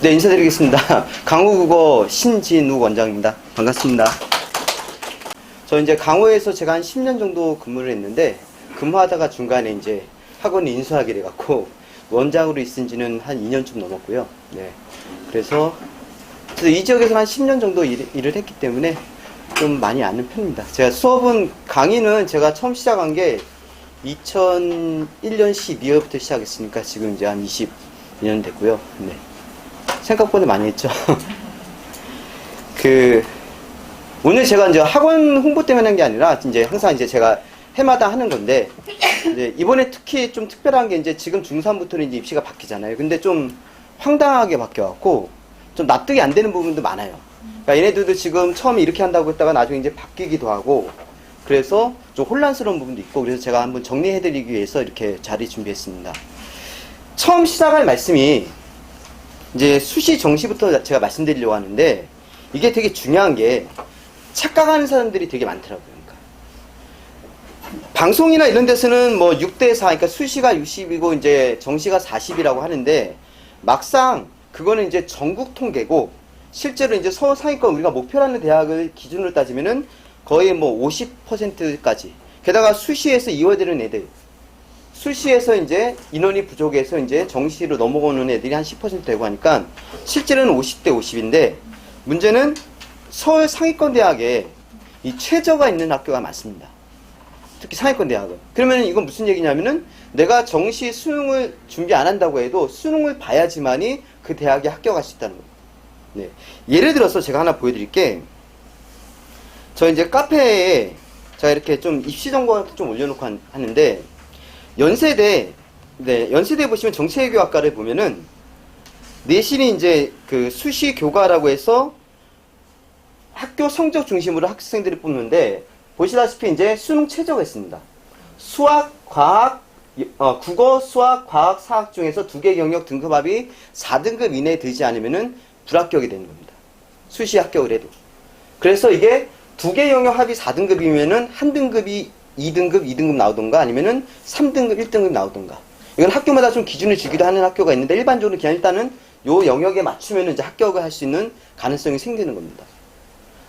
네, 인사드리겠습니다. 강호국어 신진우 원장입니다. 반갑습니다. 저 이제 강호에서 제가 한 10년 정도 근무를 했는데, 근무하다가 중간에 이제 학원 인수하게 돼갖고, 원장으로 있은 지는 한 2년쯤 넘었고요. 네. 그래서 이 지역에서 한 10년 정도 일을 했기 때문에 좀 많이 아는 편입니다. 제가 강의는 제가 처음 시작한 게 2001년 12월부터 시작했으니까 지금 이제 한 22년 됐고요. 네. 생각보다 많이 했죠. 오늘 제가 이제 학원 홍보 때문에 한 게 아니라 이제 항상 이제 제가 해마다 하는 건데, 이제 이번에 특히 좀 특별한 게 이제 지금 중3부터는 이제 입시가 바뀌잖아요. 근데 좀 황당하게 바뀌어갖고 좀 납득이 안 되는 부분도 많아요. 그러니까 얘네들도 지금 처음에 이렇게 한다고 했다가 나중에 이제 바뀌기도 하고, 그래서 좀 혼란스러운 부분도 있고, 그래서 제가 한번 정리해드리기 위해서 이렇게 자리 준비했습니다. 처음 시작할 말씀이 이제 수시 정시부터 제가 말씀드리려고 하는데, 이게 되게 중요한 게 착각하는 사람들이 되게 많더라고요. 그러니까 방송이나 이런 데서는 뭐 6대4, 그러니까 수시가 60이고 이제 정시가 40이라고 하는데, 막상 그거는 이제 전국 통계고, 실제로 이제 서울 상위권 우리가 목표라는 대학을 기준으로 따지면은 거의 뭐 50%까지. 게다가 수시에서 이월되는 애들, 수시에서 이제 인원이 부족해서 이제 정시로 넘어오는 애들이 한 10% 되고 하니까 실제로는 50대 50인데, 문제는 서울 상위권 대학에 이 최저가 있는 학교가 많습니다. 특히 상위권 대학은. 그러면 이건 무슨 얘기냐면은 내가 정시 수능을 준비 안 한다고 해도 수능을 봐야지만이 그 대학에 합격할 수 있다는 거예요. 네. 예를 들어서 제가 하나 보여드릴게. 저 이제 카페에 제가 이렇게 좀 입시 정보 같은 좀 올려놓고 하는데, 연세대 보시면 정치외교학과를 보면은 내신이 이제 그 수시 교과라고 해서 학교 성적 중심으로 학생들을 뽑는데, 보시다시피 이제 수능 최저가 있습니다. 수학, 과학, 국어, 수학, 과학, 사학 중에서 두 개 영역 등급합이 4등급 이내에 들지 않으면은 불합격이 되는 겁니다. 수시 합격을 해도. 그래서 이게 두 개 영역 합이 4등급이면은 한 등급이 2등급 나오던가 아니면은 3등급, 1등급 나오던가. 이건 학교마다 좀 기준을 주기도 하는 학교가 있는데, 일반적으로 그냥 일단은 요 영역에 맞추면은 이제 합격을 할 수 있는 가능성이 생기는 겁니다.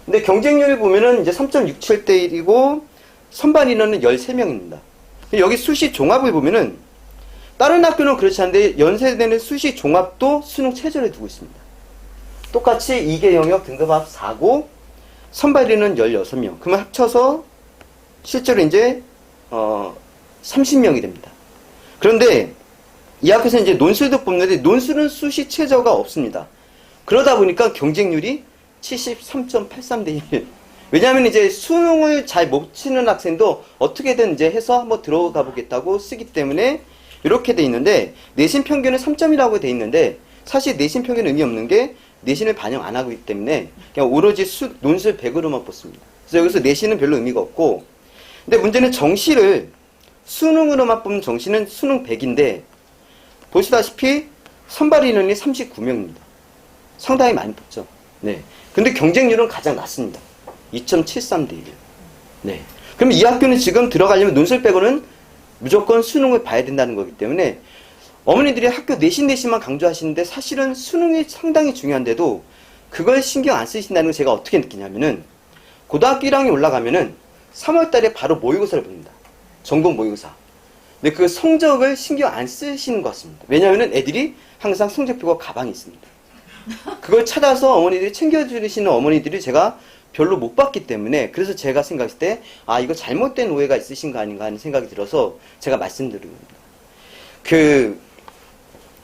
근데 경쟁률을 보면은 이제 3.67대 1이고 선발 인원은 13명입니다. 여기 수시 종합을 보면은 다른 학교는 그렇지 않은데 연세대는 수시 종합도 수능 최저를 두고 있습니다. 똑같이 2개 영역 등급합 4고 선발 인원은 16명. 그러면 합쳐서 실제로 이제 30명이 됩니다. 그런데 이 학교에서 이제 논술도 뽑는데 논술은 수시 최저가 없습니다. 그러다 보니까 경쟁률이 73.83대 1. 왜냐하면 이제 수능을 잘 못 치는 학생도 어떻게든 이제 해서 한번 들어가 보겠다고 쓰기 때문에 이렇게 돼 있는데, 내신 평균은 3점이라고 돼 있는데 사실 내신 평균은 의미 없는 게 내신을 반영 안 하고 있기 때문에 그냥 오로지 논술 100으로만 뽑습니다. 그래서 여기서 내신은 별로 의미가 없고, 근데 문제는 정시를 수능으로만 뽑는 정시는 수능 100인데 보시다시피 선발 인원이 39명입니다. 상당히 많이 뽑죠. 네. 근데 경쟁률은 가장 낮습니다. 2.73대 1. 네. 그럼 이 학교는 지금 들어가려면 논술 빼고는 무조건 수능을 봐야 된다는 거기 때문에 어머니들이 학교 내신만 강조하시는데, 사실은 수능이 상당히 중요한데도 그걸 신경 안 쓰신다는 걸 제가 어떻게 느끼냐면은, 고등학교 1학년이 올라가면은 3월 달에 바로 모의고사를 봅니다. 전공 모의고사. 근데 그 성적을 신경 안 쓰시는 것 같습니다. 왜냐하면 애들이 항상 성적표가 가방에 있습니다. 그걸 찾아서 어머니들이 챙겨주시는 어머니들이 제가 별로 못 봤기 때문에, 그래서 제가 생각했을 때 이거 잘못된 오해가 있으신 거 아닌가 하는 생각이 들어서 제가 말씀드리는 겁니다.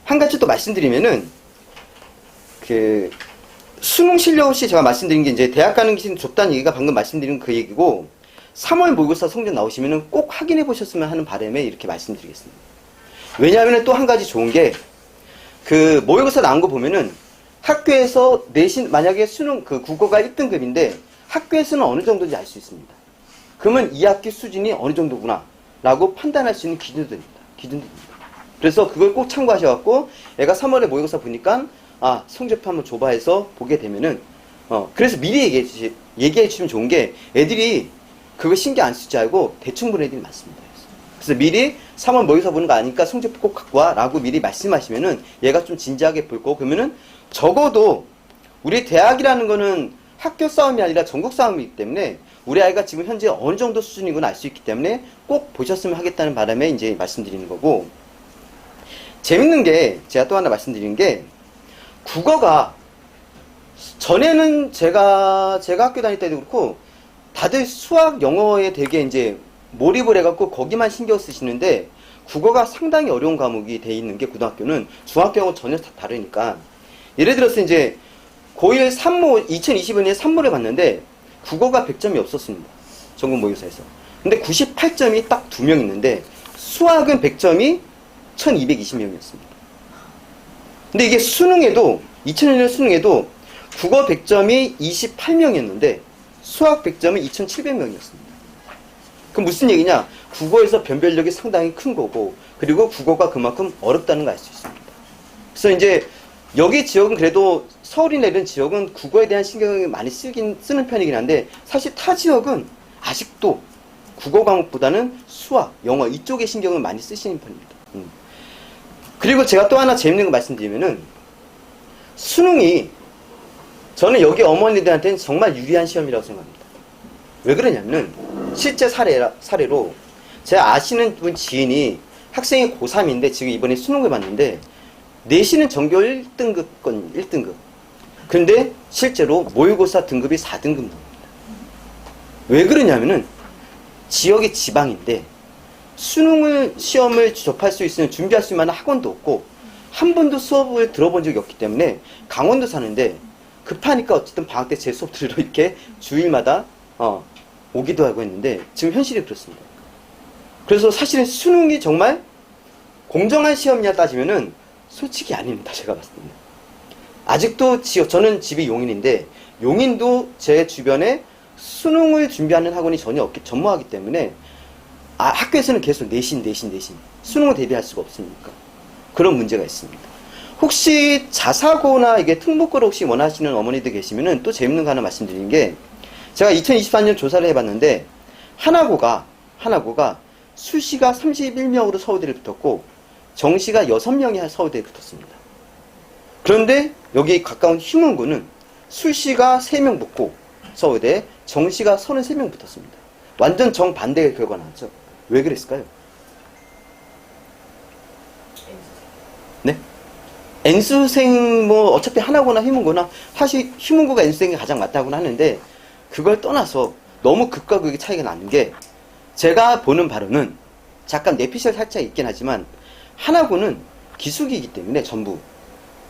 한 가지 또 말씀드리면은, 수능 실력 없이 제가 말씀드린 게 이제 대학 가는 길이 좁다는 얘기가 방금 말씀드린 그 얘기고, 3월 모의고사 성적 나오시면은 꼭 확인해 보셨으면 하는 바람에 이렇게 말씀드리겠습니다. 왜냐하면 또 한 가지 좋은 게, 모의고사 나온 거 보면은 학교에서 내신, 만약에 수능, 국어가 1등급인데 학교에서는 어느 정도인지 알 수 있습니다. 그러면 이 학기 수준이 어느 정도구나 라고 판단할 수 있는 기준들입니다. 그래서 그걸 꼭 참고하셔갖고, 애가 3월에 모의고사 보니까 성적표 한번 줘봐 해서 보게 되면은, 그래서 미리 얘기해 주시면 좋은 게, 애들이 그거 신경 안 쓰지 알고 대충 보는 애들이 많습니다. 그래서 미리 3월 모의고사 보는 거 아니까 성적표 꼭 갖고 와 라고 미리 말씀하시면은 얘가 좀 진지하게 볼 거고, 그러면은 적어도 우리 대학이라는 거는 학교 싸움이 아니라 전국 싸움이기 때문에 우리 아이가 지금 현재 어느 정도 수준이구나 알 수 있기 때문에 꼭 보셨으면 하겠다는 바람에 이제 말씀드리는 거고, 재밌는 게 제가 또 하나 말씀드리는 게, 국어가 전에는 제가 학교 다닐 때도 그렇고 다들 수학 영어에 되게 이제 몰입을 해갖고 거기만 신경 쓰시는데, 국어가 상당히 어려운 과목이 돼 있는 게 고등학교는 중학교하고 전혀 다르니까. 예를 들어서 이제 고1 산모 2020년에 산모를 봤는데 국어가 100점이 없었습니다. 전국 모의고사에서. 근데 98점이 딱 2명 있는데 수학은 100점이 1220명이었습니다. 근데 이게 수능에도 2000년 수능에도 국어 100점이 28명이었는데 수학 100점이 2700명이었습니다. 그럼 무슨 얘기냐? 국어에서 변별력이 상당히 큰 거고, 그리고 국어가 그만큼 어렵다는 걸 알 수 있습니다. 그래서 이제 여기 지역은 그래도 서울이나 이런 지역은 국어에 대한 신경을 많이 쓰는 편이긴 한데, 사실 타 지역은 아직도 국어 과목보다는 수학, 영어 이쪽에 신경을 많이 쓰시는 편입니다. 그리고 제가 또 하나 재밌는 거 말씀드리면은, 수능이 저는 여기 어머니들한테는 정말 유리한 시험이라고 생각합니다. 왜 그러냐면은 실제 사례로 제가 아시는 분 지인이 학생이 고3인데 지금 이번에 수능을 봤는데 내신은 전교 1등급권 1등급. 근데 실제로 모의고사 등급이 4등급 나옵니다. 왜 그러냐면은 지역이 지방인데 시험을 접할 수 있는, 준비할 수 있는 학원도 없고 한 번도 수업을 들어본 적이 없기 때문에, 강원도 사는데 급하니까 어쨌든 방학 때 제 수업 들으러 이렇게 주일마다 오기도 하고 했는데 지금 현실이 그렇습니다. 그래서 사실은 수능이 정말 공정한 시험이냐 따지면은 솔직히 아닙니다. 제가 봤을 때는. 아직도 저는 집이 용인인데 용인도 제 주변에 수능을 준비하는 학원이 전무하기 때문에 학교에서는 계속 내신 수능을 대비할 수가 없으니까 그런 문제가 있습니다. 혹시 자사고나 이게 특목고를 혹시 원하시는 어머니들 계시면은 또 재밌는 거 하나 말씀드리는 게, 제가 2024년 조사를 해봤는데 하나고가 수시가 31명으로 서울대를 붙었고 정시가 6명이 서울대에 붙었습니다. 그런데 여기 가까운 휘문구는 수시가 3명 붙고 서울대, 정시가 33명 붙었습니다. 완전 정반대의 결과 나왔죠. 왜 그랬을까요? 네? N수생 어차피 하나고나 휘문구나, 사실 휘문구가 N수생이 가장 맞다고는 하는데 그걸 떠나서 너무 극과 극의 차이가 나는 게, 제가 보는 바로는 잠깐 내피셜 살짝 있긴 하지만 하나고는 기숙이기 때문에 전부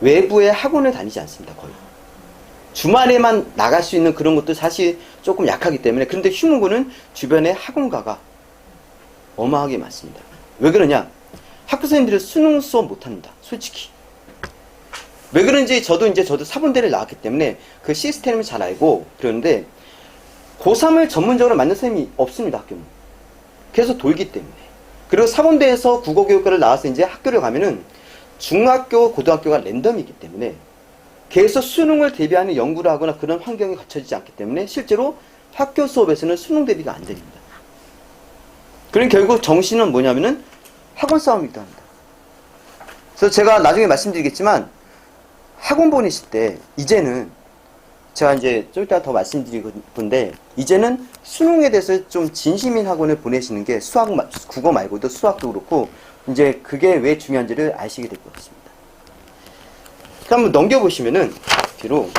외부에 학원을 다니지 않습니다. 거의 주말에만 나갈 수 있는 그런 것도 사실 조금 약하기 때문에. 그런데 휘문구는 주변에 학원가가 어마하게 많습니다. 왜 그러냐? 학교 선생님들은 수능 수업 못합니다. 솔직히. 왜 그런지 저도 사범대를 나왔기 때문에 그 시스템을 잘 알고 그러는데, 고3을 전문적으로 만든 선생님이 없습니다. 학교는. 그래서 돌기 때문에. 그리고 사범대에서 국어교육과를 나와서 이제 학교를 가면은 중학교, 고등학교가 랜덤이기 때문에 계속 수능을 대비하는 연구를 하거나 그런 환경이 갖춰지지 않기 때문에 실제로 학교 수업에서는 수능 대비가 안 됩니다. 그럼 결국 정시는 뭐냐면은 학원 싸움이기도 합니다. 그래서 제가 나중에 말씀드리겠지만 학원 보내실 때 이제는 제가 이제 좀 이따 더 말씀드릴 건데, 이제는 수능에 대해서 좀 진심인 학원을 보내시는 게 국어 말고도 수학도 그렇고 이제 그게 왜 중요한지를 아시게 될 것 같습니다. 그럼 한번 넘겨보시면은 뒤로.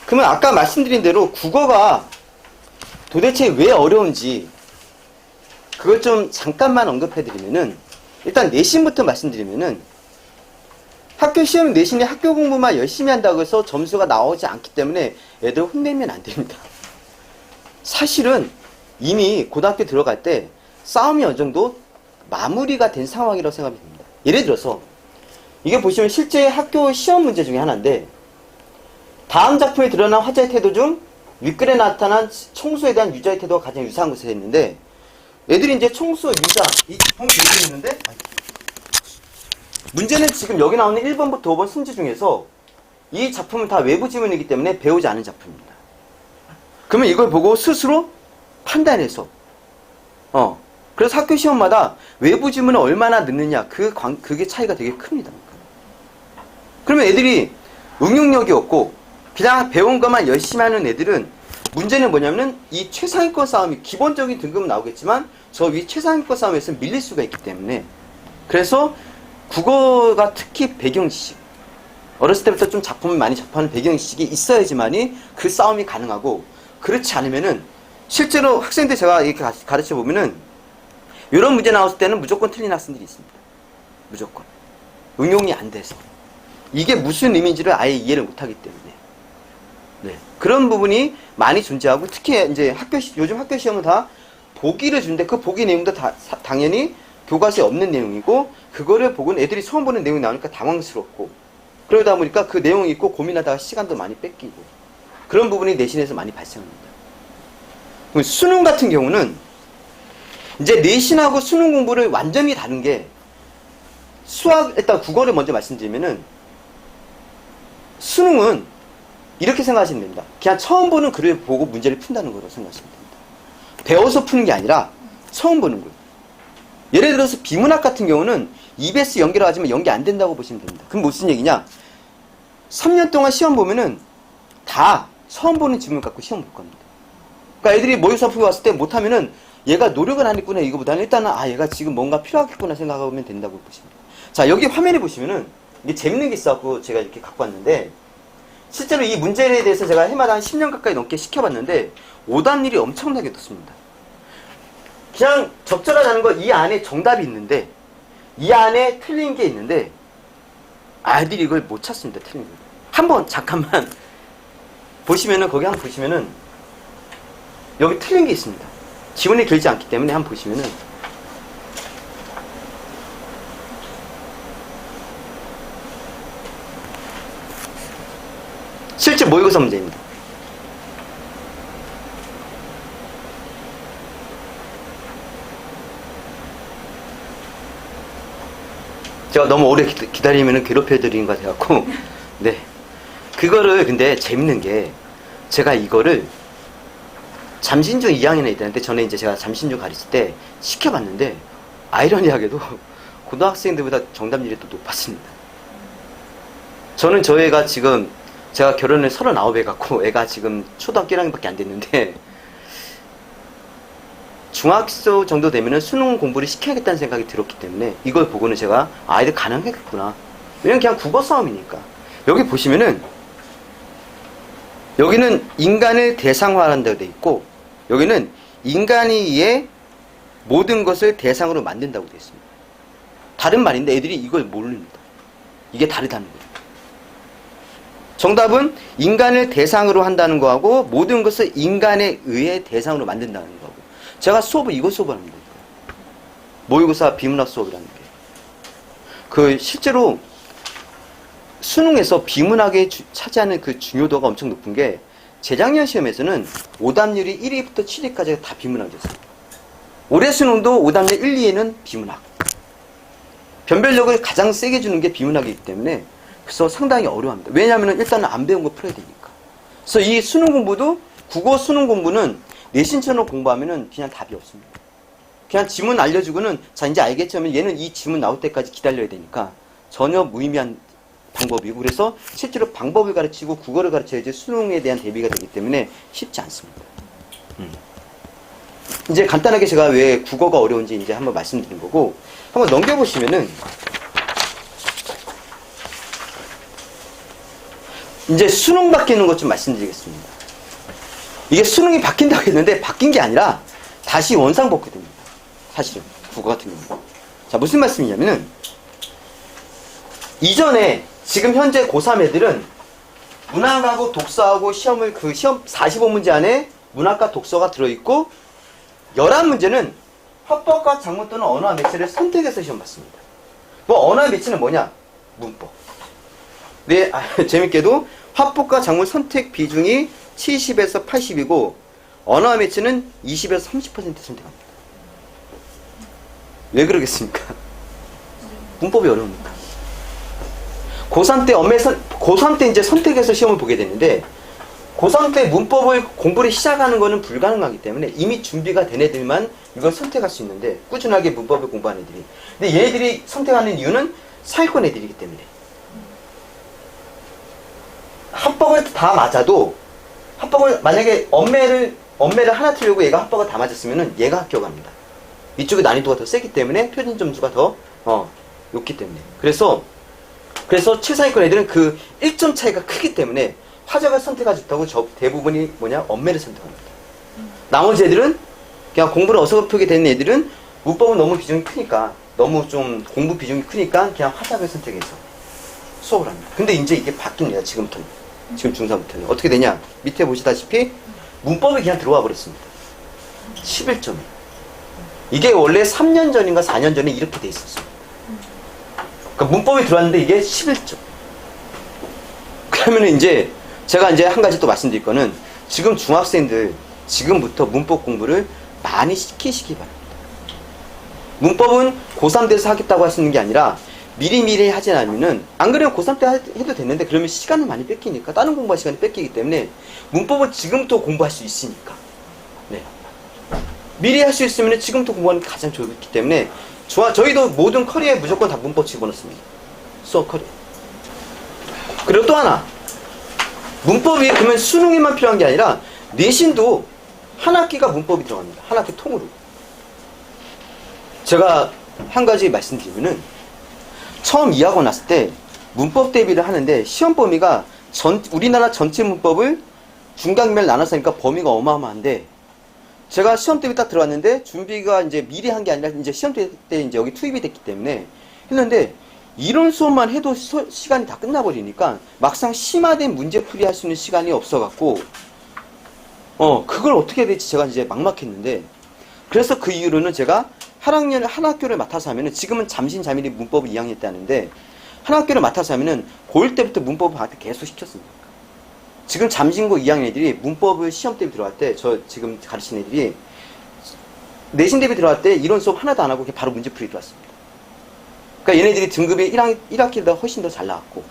그러면 아까 말씀드린 대로 국어가 도대체 왜 어려운지 그걸 좀 잠깐만 언급해드리면은, 일단 내신부터 말씀드리면은, 학교 시험 내신에 학교 공부만 열심히 한다고 해서 점수가 나오지 않기 때문에 애들 혼내면 안 됩니다. 사실은 이미 고등학교 들어갈 때 싸움이 어느 정도 마무리가 된 상황이라고 생각이 듭니다. 예를 들어서 이게 보시면 실제 학교 시험 문제 중에 하나인데, 다음 작품에 드러난 화자의 태도 중 윗글에 나타난 청소에 대한 유자의 태도가 가장 유사한 것을 했는데, 애들이 이제 청소, 유자 이 기본 교육이 있는데, 문제는 지금 여기 나오는 1번부터 5번 순지 중에서 이 작품은 다 외부 지문이기 때문에 배우지 않은 작품입니다. 그러면 이걸 보고 스스로 판단해서 그래서 학교 시험마다 외부 지문을 얼마나 넣느냐 그게 차이가 되게 큽니다. 그러면 애들이 응용력이 없고 그냥 배운 것만 열심히 하는 애들은 문제는 뭐냐면 이 최상위권 싸움이 기본적인 등급은 나오겠지만 저 위 최상위권 싸움에서 밀릴 수가 있기 때문에 그래서 국어가 특히 배경지식 어렸을 때부터 좀 작품을 많이 접하는 배경지식이 있어야지만이 그 싸움이 가능하고 그렇지 않으면은 실제로 학생들 제가 이렇게 가르쳐 보면은 이런 문제 나왔을 때는 무조건 틀린 학생들이 있습니다. 무조건. 응용이 안 돼서. 이게 무슨 의미인지를 아예 이해를 못하기 때문에. 네. 그런 부분이 많이 존재하고 특히 이제 요즘 학교 시험은 다 보기를 주는데 그 보기 내용도 당연히 교과서에 없는 내용이고 그거를 보고는 애들이 처음 보는 내용이 나오니까 당황스럽고 그러다 보니까 그 내용 읽고 고민하다가 시간도 많이 뺏기고 그런 부분이 내신에서 많이 발생합니다. 수능 같은 경우는 이제 내신하고 수능 공부를 완전히 다른 게 일단 국어를 먼저 말씀드리면은 수능은 이렇게 생각하시면 됩니다. 그냥 처음 보는 글을 보고 문제를 푼다는 거로 생각하시면 됩니다. 배워서 푸는 게 아니라 처음 보는 거예요. 예를 들어서 비문학 같은 경우는 EBS 연계를 하지만 연계 안 된다고 보시면 됩니다. 그럼 무슨 얘기냐? 3년 동안 시험 보면은 다 처음 보는 지문 갖고 시험 볼 겁니다. 그러니까 애들이 모의수업을 왔을 때 못하면은 얘가 노력을 안 했구나 이거보다는 일단은 얘가 지금 뭔가 필요하겠구나 생각하면 된다고 보십니다. 자, 여기 화면에 보시면은 이게 재밌는 게 있어갖고 제가 이렇게 갖고 왔는데 실제로 이 문제에 대해서 제가 해마다 한 10년 가까이 넘게 시켜봤는데 오답률이 엄청나게 높습니다. 그냥 적절하다는 거 이 안에 정답이 있는데 이 안에 틀린 게 있는데 아이들이 이걸 못 찾습니다. 틀린 거. 한번 잠깐만 보시면은 거기 한번 보시면은 여기 틀린 게 있습니다. 지문이 길지 않기 때문에 한번 보시면은 실제 모의고사 문제입니다. 제가 너무 오래 기다리면 괴롭혀드리는 것 같아갖고 네. 그거를 근데 재밌는 게 제가 이거를 잠신중 2학년 애들한테 전에 이제 제가 잠신중 가르칠 때 시켜봤는데 아이러니하게도 고등학생들보다 정답률이 더 높았습니다. 저는 저 애가 지금 제가 결혼을 39에 갖고 애가 지금 초등학교 1학년밖에 안 됐는데 중학교 정도 되면은 수능 공부를 시켜야겠다는 생각이 들었기 때문에 이걸 보고는 제가 아이들 가능하겠구나. 왜냐면 그냥 국어 싸움이니까. 여기 보시면은 여기는 인간을 대상화한다고 되어 있고 여기는 인간이 이에 모든 것을 대상으로 만든다고 되어 있습니다. 다른 말인데 애들이 이걸 모릅니다. 이게 다르다는 거죠. 정답은 인간을 대상으로 한다는 거하고 모든 것을 인간에 의해 대상으로 만든다는 거고 제가 수업을 이거 수업을 합니다. 모의고사 비문학 수업이라는 게 그 실제로 수능에서 비문학에 차지하는 그 중요도가 엄청 높은 게 재작년 시험에서는 오답률이 1위부터 7위까지가 다 비문학이었습니다. 올해 수능도 오답률 1, 2위는 비문학. 변별력을 가장 세게 주는 게 비문학이기 때문에 그래서 상당히 어려워합니다. 왜냐하면 일단은 안 배운 거 풀어야 되니까. 그래서 이 수능 공부도 국어 수능 공부는 내신처럼 공부하면은 그냥 답이 없습니다. 그냥 지문 알려주고는 자 이제 알겠지 하면 얘는 이 지문 나올 때까지 기다려야 되니까 전혀 무의미한 방법이고 그래서 실제로 방법을 가르치고 국어를 가르쳐야지 수능에 대한 대비가 되기 때문에 쉽지 않습니다. 이제 간단하게 제가 왜 국어가 어려운지 이제 한번 말씀드린 거고 한번 넘겨보시면은 이제 수능 바뀌는 것 좀 말씀드리겠습니다. 이게 수능이 바뀐다고 했는데 바뀐 게 아니라 다시 원상복구 됩니다. 사실은 국어 같은 경우는. 자, 무슨 말씀이냐면은 이전에 지금 현재 고3 애들은 문학하고 독서하고 시험을 그 시험 45문제 안에 문학과 독서가 들어있고 11문제는 화법과 작문 또는 언어와 매체를 선택해서 시험 봤습니다. 뭐 언어와 매체는 뭐냐? 문법. 네, 재밌게도 화법과 작문 선택 비중이 70에서 80이고 언어와 매체는 20에서 30% 선택합니다. 왜 그러겠습니까? 문법이 어려우니까. 고3 때 이제 선택해서 시험을 보게 되는데 고3 때 문법을 공부를 시작하는 거는 불가능하기 때문에 이미 준비가 된 애들만 이걸 선택할 수 있는데 꾸준하게 문법을 공부하는 애들이. 근데 얘네들이 선택하는 이유는 사회권 애들이기 때문에. 합법을 다 맞아도 합법을 만약에 엄매를 하나 틀려고 얘가 합법을 다 맞았으면은 얘가 합격합니다. 이쪽의 난이도가 더 세기 때문에 표준 점수가 더 높기 때문에. 그래서 최상위권 애들은 그 1점 차이가 크기 때문에 화작을 선택하지 못하고 대부분이 엄매를 선택합니다. 나머지 애들은 그냥 공부를 어설프게 되는 애들은 문법은 너무 비중이 크니까, 너무 좀 공부 비중이 크니까 그냥 화작을 선택해서 수업을 합니다. 근데 이제 이게 바뀝니다. 지금부터는. 지금 중3부터는. 어떻게 되냐? 밑에 보시다시피 문법이 그냥 들어와 버렸습니다. 11점이. 이게 원래 3년 전인가 4년 전에 이렇게 돼 있었어요. 그러니까 문법이 들어왔는데 이게 11점. 그러면 이제 제가 이제 한 가지 또 말씀드릴 거는, 지금 중학생들 지금부터 문법 공부를 많이 시키시기 바랍니다. 문법은 고3 돼서 하겠다고 하시는 게 아니라 미리미리 하지 않으면은, 안 그러면 고3 때 해도 되는데 그러면 시간을 많이 뺏기니까, 다른 공부할 시간이 뺏기기 때문에 문법은 지금부터 공부할 수 있으니까, 네, 미리 할 수 있으면 지금부터 공부하는 게 가장 좋기 때문에 저희도 모든 커리어에 무조건 다 문법 집어넣습니다. 수업 커리어. 그리고 또 하나, 문법이 그러면 수능에만 필요한 게 아니라 내신도 한 학기가 문법이 들어갑니다. 한 학기 통으로. 제가 한 가지 말씀드리면은, 처음 2학원 왔을 때 문법 대비를 하는데 시험 범위가 우리나라 전체 문법을 중간별 나눠서 하니까 범위가 어마어마한데, 제가 시험 대비 딱 들어왔는데 준비가 이제 미리 한 게 아니라 이제 시험 때 이제 여기 투입이 됐기 때문에 했는데, 이런 수업만 해도 시간이 다 끝나버리니까 막상 심화된 문제 풀이 할 수 있는 시간이 없어갖고 그걸 어떻게 해야 될지 제가 이제 막막했는데, 그래서 그 이후로는 제가 한 학교를 맡아서 하면은, 지금은 잠신자밀히 문법을 2학년 때 하는데, 한 학교를 맡아서 하면은 고1 때부터 문법을 저한테 계속 시켰습니다. 지금 잠신고 2학년 애들이 문법을 시험 대비 들어갈 때, 저 지금 가르치는 애들이 내신 대비 들어갈 때 이론 수업 하나도 안 하고 그냥 바로 문제풀이 들어왔습니다. 그러니까 얘네들이 등급이 1학기보다 훨씬 더 잘 나왔고,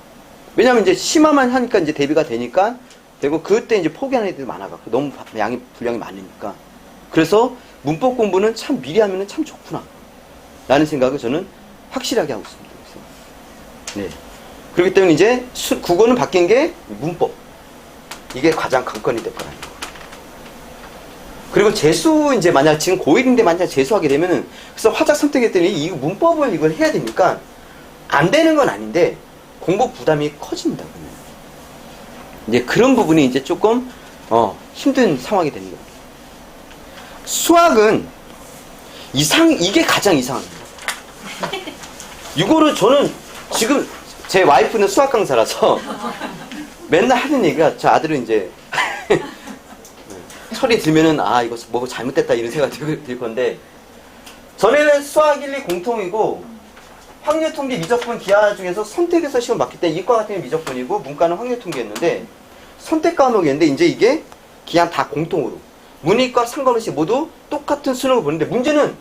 왜냐면 이제 심화만 하니까 이제 대비가 되니까 되고, 그때 이제 포기하는 애들이 많아갖고 너무 분량이 많으니까. 그래서 문법 공부는 참 미리 하면은 참 좋구나 라는 생각을 저는 확실하게 하고 있습니다. 그래서 네. 그렇기 때문에 이제 국어는 바뀐 게 문법, 이게 가장 관건이 될 거라는 거. 그리고 재수, 이제 만약 지금 고1인데 만약 재수하게 되면은, 그래서 화작 선택했더니 이 문법을 이걸 해야 되니까 안 되는 건 아닌데 공부 부담이 커집니다. 그러면. 이제 그런 부분이 이제 조금 힘든 상황이 되는 겁니다. 수학은 이게 가장 이상합니다. 이거를 저는 지금 제 와이프는 수학 강사라서 맨날 하는 얘기가, 저 아들은 이제 철이 들면은 이거 뭐 잘못됐다 이런 생각이 들 건데, 전에는 수학 1, 2 공통이고 확률통계, 미적분, 기하 중에서 선택해서 시험 봤기 때문에 이과 같은 경우는 미적분이고 문과는 확률통계였는데, 선택 과목이었는데 이제 이게 그냥 다 공통으로 문이과 상관없이 모두 똑같은 수능을 보는데, 문제는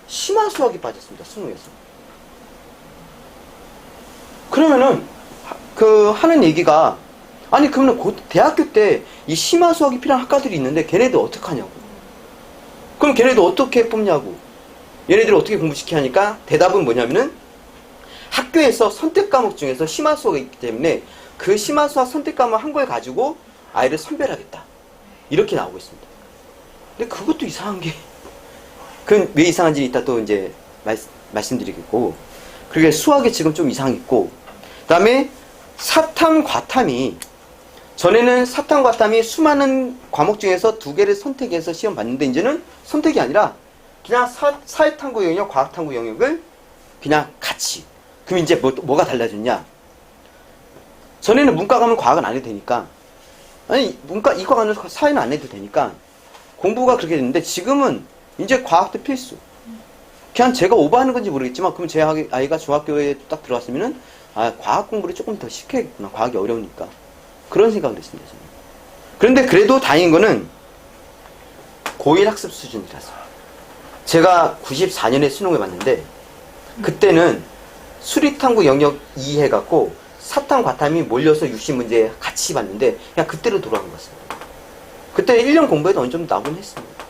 심화 수학이 빠졌습니다. 수능에서. 그러면은 하는 얘기가, 아니 그러면 대학교 때 이 심화 수학이 필요한 학과들이 있는데 걔네들 어떡하냐고. 그럼 걔네들 어떻게 뽑냐고. 얘네들 어떻게 공부시키냐 하니까 대답은 뭐냐면은, 학교에서 선택 과목 중에서 심화 수학이 있기 때문에 그 심화 수학 선택 과목 한 걸 가지고 아이를 선별하겠다, 이렇게 나오고 있습니다. 근데 그것도 이상한 게, 그건 왜 이상한지 이따 또 이제 말씀드리겠고, 그게 수학이 지금 좀 이상했고, 그 다음에 사탐, 과탐이, 전에는 사탐, 과탐이 수많은 과목 중에서 2개를 선택해서 시험 봤는데, 이제는 선택이 아니라 그냥 사회탐구 영역, 과학탐구 영역을 그냥 같이. 그럼 이제 뭐가 달라졌냐? 전에는 문과 가면 과학은 안 해도 되니까, 아니 이과 가면 사회는 안 해도 되니까 공부가 그렇게 됐는데, 지금은 이제 과학도 필수. 그냥 제가 오버하는 건지 모르겠지만, 그럼 제 아이가 중학교에 딱 들어왔으면은 과학 공부를 조금 더 시켜야겠구나, 과학이 어려우니까, 그런 생각을 했습니다. 저는. 그런데 그래도 다행인 거는 고1 학습 수준이라서. 제가 94년에 수능을 봤는데, 그때는 수리탐구 영역 2 해갖고 사탐, 과탐이 몰려서 60문제 같이 봤는데, 그냥 그때로 돌아간 것 같습니다. 그때 1년 공부해도 어느 정도 나오긴 했습니다.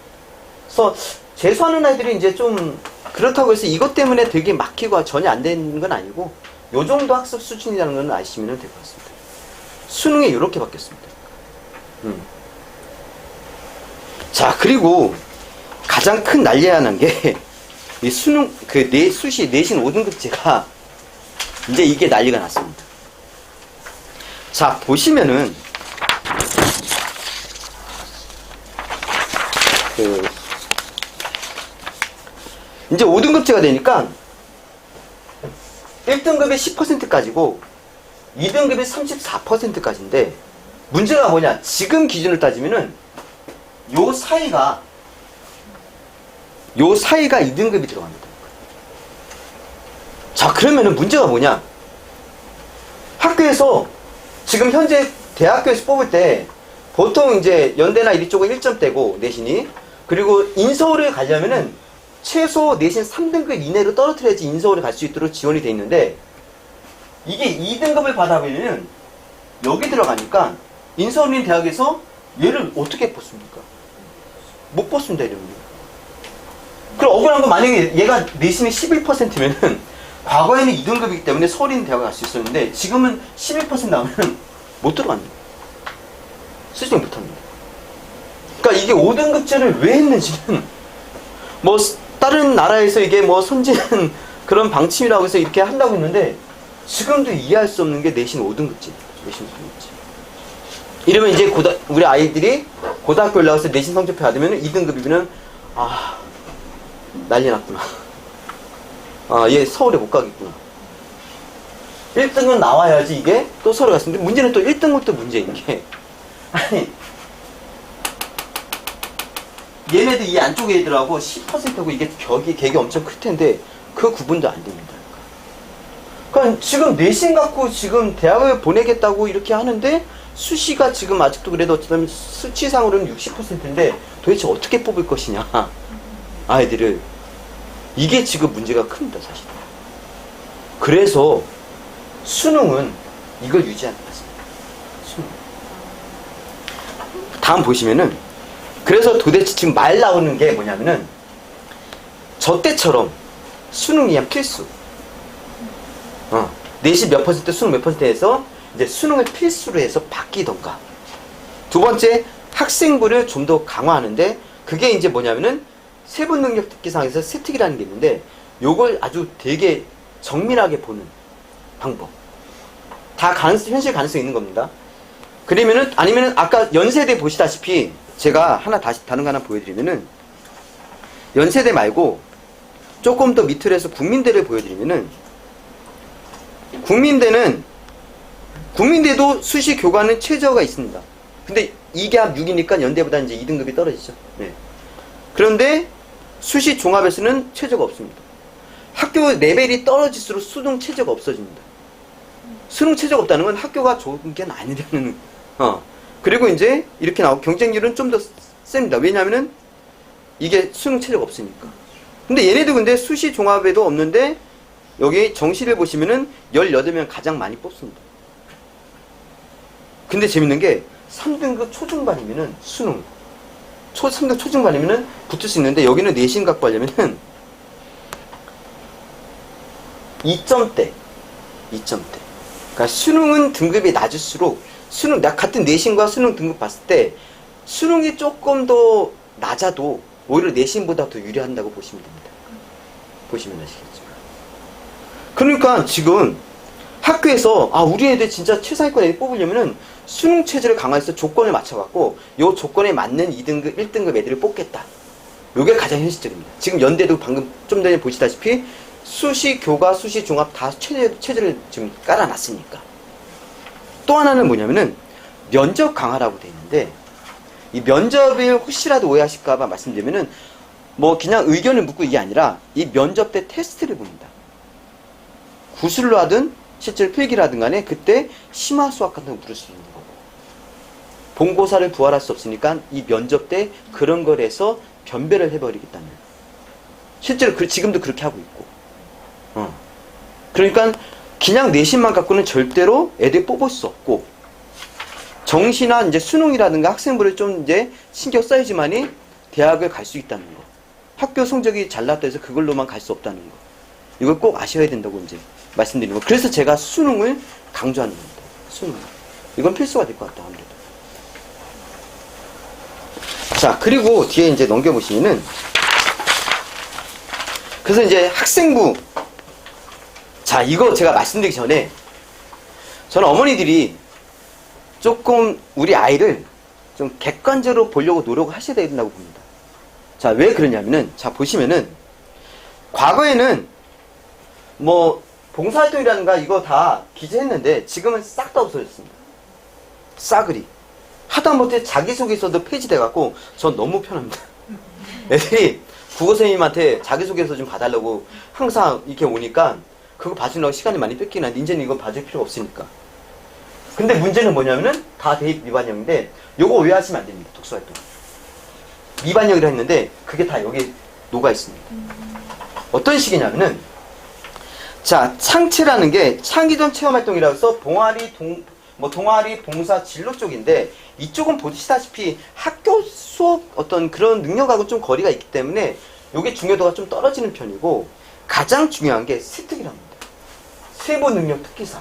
그래서 재수하는 아이들이 이제 좀 그렇다고 해서 이것 때문에 되게 막히고 전혀 안 되는 건 아니고, 요 정도 학습 수준이라는 건 아시면 될 것 같습니다. 수능에 이렇게 바뀌었습니다. 자, 그리고 가장 큰 난리가 난 게 이 수능 수시 내신 5등급제가 이제 이게 난리가 났습니다. 자, 보시면은 이제 5등급제가 되니까 1등급이 10%까지고 2등급이 34%까지인데 문제가 뭐냐? 지금 기준을 따지면은 요 사이가 2등급이 들어갑니다. 자, 그러면은 문제가 뭐냐? 학교에서 지금 현재 대학교에서 뽑을 때 보통 이제 연대나 이쪽은 1점대고 내신이, 그리고 인서울을 가려면은 최소 내신 3등급 이내로 떨어뜨려야지 인서울에 갈 수 있도록 지원이 돼 있는데, 이게 2등급을 받아보면 여기 들어가니까 인서울인 대학에서 얘를 어떻게 뽑습니까? 못 뽑습니다, 이러면. 그럼 억울한 건 만약에 얘가 내신이 11%면은 과거에는 2등급이기 때문에 서울인 대학에 갈 수 있었는데 지금은 11% 나오면 못 들어갑니다. 수능 못 합니다. 그러니까 이게 5등급제를 왜 했는지는 뭐 다른 나라에서 이게 뭐 선진 그런 방침이라고 해서 이렇게 한다고 했는데 지금도 이해할 수 없는 게 내신 5등급제. 내신 5등급제. 이러면 이제 우리 아이들이 고등학교 올라가서 내신 성적표 받으면 2등급이면 난리 났구나. 얘 서울에 못 가겠구나. 1등은 나와야지 이게 또 서울에 갔는데 문제는 또 1등급도 문제인 게, 아니 얘네들 이 안쪽에 애들하고 10%고 이게 객이 엄청 클 텐데 그 구분도 안 됩니다. 그러니까 지금 내신 갖고 지금 대학을 보내겠다고 이렇게 하는데 수시가 지금 아직도 그래도 어쩌면 수치상으로는 60%인데 도대체 어떻게 뽑을 것이냐, 아이들을. 이게 지금 문제가 큽니다, 사실. 그래서 수능은 이걸 유지하는 것입니다. 수능. 다음 보시면은, 그래서 도대체 지금 말 나오는 게 뭐냐면은 저 때처럼 수능이 그냥 필수. 내신 몇 퍼센트, 수능 몇 퍼센트에서 이제 수능을 필수로 해서 바뀌던가. 두 번째, 학생부를 좀 더 강화하는데, 그게 이제 뭐냐면은 세분 능력 특기상에서 세특이라는 게 있는데, 요걸 아주 되게 정밀하게 보는 방법. 다 현실 가능성이 있는 겁니다. 그러면은, 아니면은 아까 연세대 보시다시피 제가 다른 거 하나 보여드리면은, 연세대 말고 조금 더 밑으로 해서 국민대를 보여드리면은, 국민대도 수시 교과는 최저가 있습니다. 근데 2개합 6이니까 연대보다 이제 2등급이 떨어지죠. 네. 그런데 수시 종합에서는 최저가 없습니다. 학교 레벨이 떨어질수록 수능 최저가 없어집니다. 수능 최저가 없다는 건 학교가 좋은 게 아니라는, 그리고 이제 이렇게 나오고 경쟁률은 좀 더 셉니다. 왜냐면은 이게 수능 최저가 없으니까. 근데 얘네도 근데 수시 종합에도 없는데 여기 정시를 보시면은 18명 가장 많이 뽑습니다. 근데 재밌는 게 3등급 초중반이면은 수능 3등급 초중반이면은 붙을 수 있는데, 여기는 내신 갖고 하려면은 2점대. 그러니까 수능은 등급이 낮을수록 같은 내신과 수능 등급 봤을 때 수능이 조금 더 낮아도 오히려 내신보다 더 유리한다고 보시면 됩니다. 보시면 아시겠죠. 그러니까 지금 학교에서 우리 애들 진짜 최상위권 애들 뽑으려면은 수능 체제를 강화해서 조건을 맞춰갖고 요 조건에 맞는 2등급, 1등급 애들을 뽑겠다. 요게 가장 현실적입니다. 지금 연대도 방금 좀 전에 보시다시피 수시 교과, 수시 종합 다 체제를 지금 깔아놨으니까. 또 하나는 뭐냐면은 면접 강화라고 돼 있는데, 이 면접을 혹시라도 오해하실까봐 말씀드리면은 뭐 그냥 의견을 묻고 이게 아니라 이 면접 때 테스트를 봅니다. 구술로 하든 실제로 필기라든 간에 그때 심화 수학 같은 거 물을 수 있는 거고, 본고사를 부활할 수 없으니까 이 면접 때 그런 걸 해서 변별을 해버리겠다는, 실제로 지금도 그렇게 하고 있고. 그러니까 그냥 내신만 갖고는 절대로 애들 뽑을 수 없고, 정시나 이제 수능이라든가 학생부를 좀 이제 신경 써야지만이 대학을 갈 수 있다는 거. 학교 성적이 잘났다 해서 그걸로만 갈 수 없다는 거. 이걸 꼭 아셔야 된다고 이제 말씀드리는 거. 그래서 제가 수능을 강조하는 겁니다. 수능. 이건 필수가 될 것 같다, 아무래도. 자, 그리고 뒤에 이제 넘겨보시면은, 그래서 이제 학생부. 자, 이거 제가 말씀드리기 전에, 저는 어머니들이 조금 우리 아이를 좀 객관적으로 보려고 노력을 하셔야 된다고 봅니다. 자, 왜 그러냐면은, 자, 보시면은, 과거에는 뭐, 봉사활동이라든가 이거 다 기재했는데, 지금은 싹 다 없어졌습니다. 싸그리. 하다못해 자기소개서도 폐지돼갖고, 전 너무 편합니다. 애들이 국어 선생님한테 자기소개서 좀 봐달라고 항상 이렇게 오니까, 그거 봐주려고 시간이 많이 뺏기긴 한데, 이제는 이건 봐줄 필요가 없으니까. 근데 문제는 뭐냐면은, 다 대입 미반영인데, 요거 오해하시면 안 됩니다, 독서활동. 미반영이라 했는데, 그게 다 여기 녹아 있습니다. 어떤 식이냐면은, 자, 창체라는 게 창의적 체험활동이라고 해서 동아리, 봉사, 진로 쪽인데, 이쪽은 보시다시피 학교 수업 어떤 그런 능력하고 좀 거리가 있기 때문에, 요게 중요도가 좀 떨어지는 편이고, 가장 중요한 게 세특이랍니다. 세부 능력 특기사.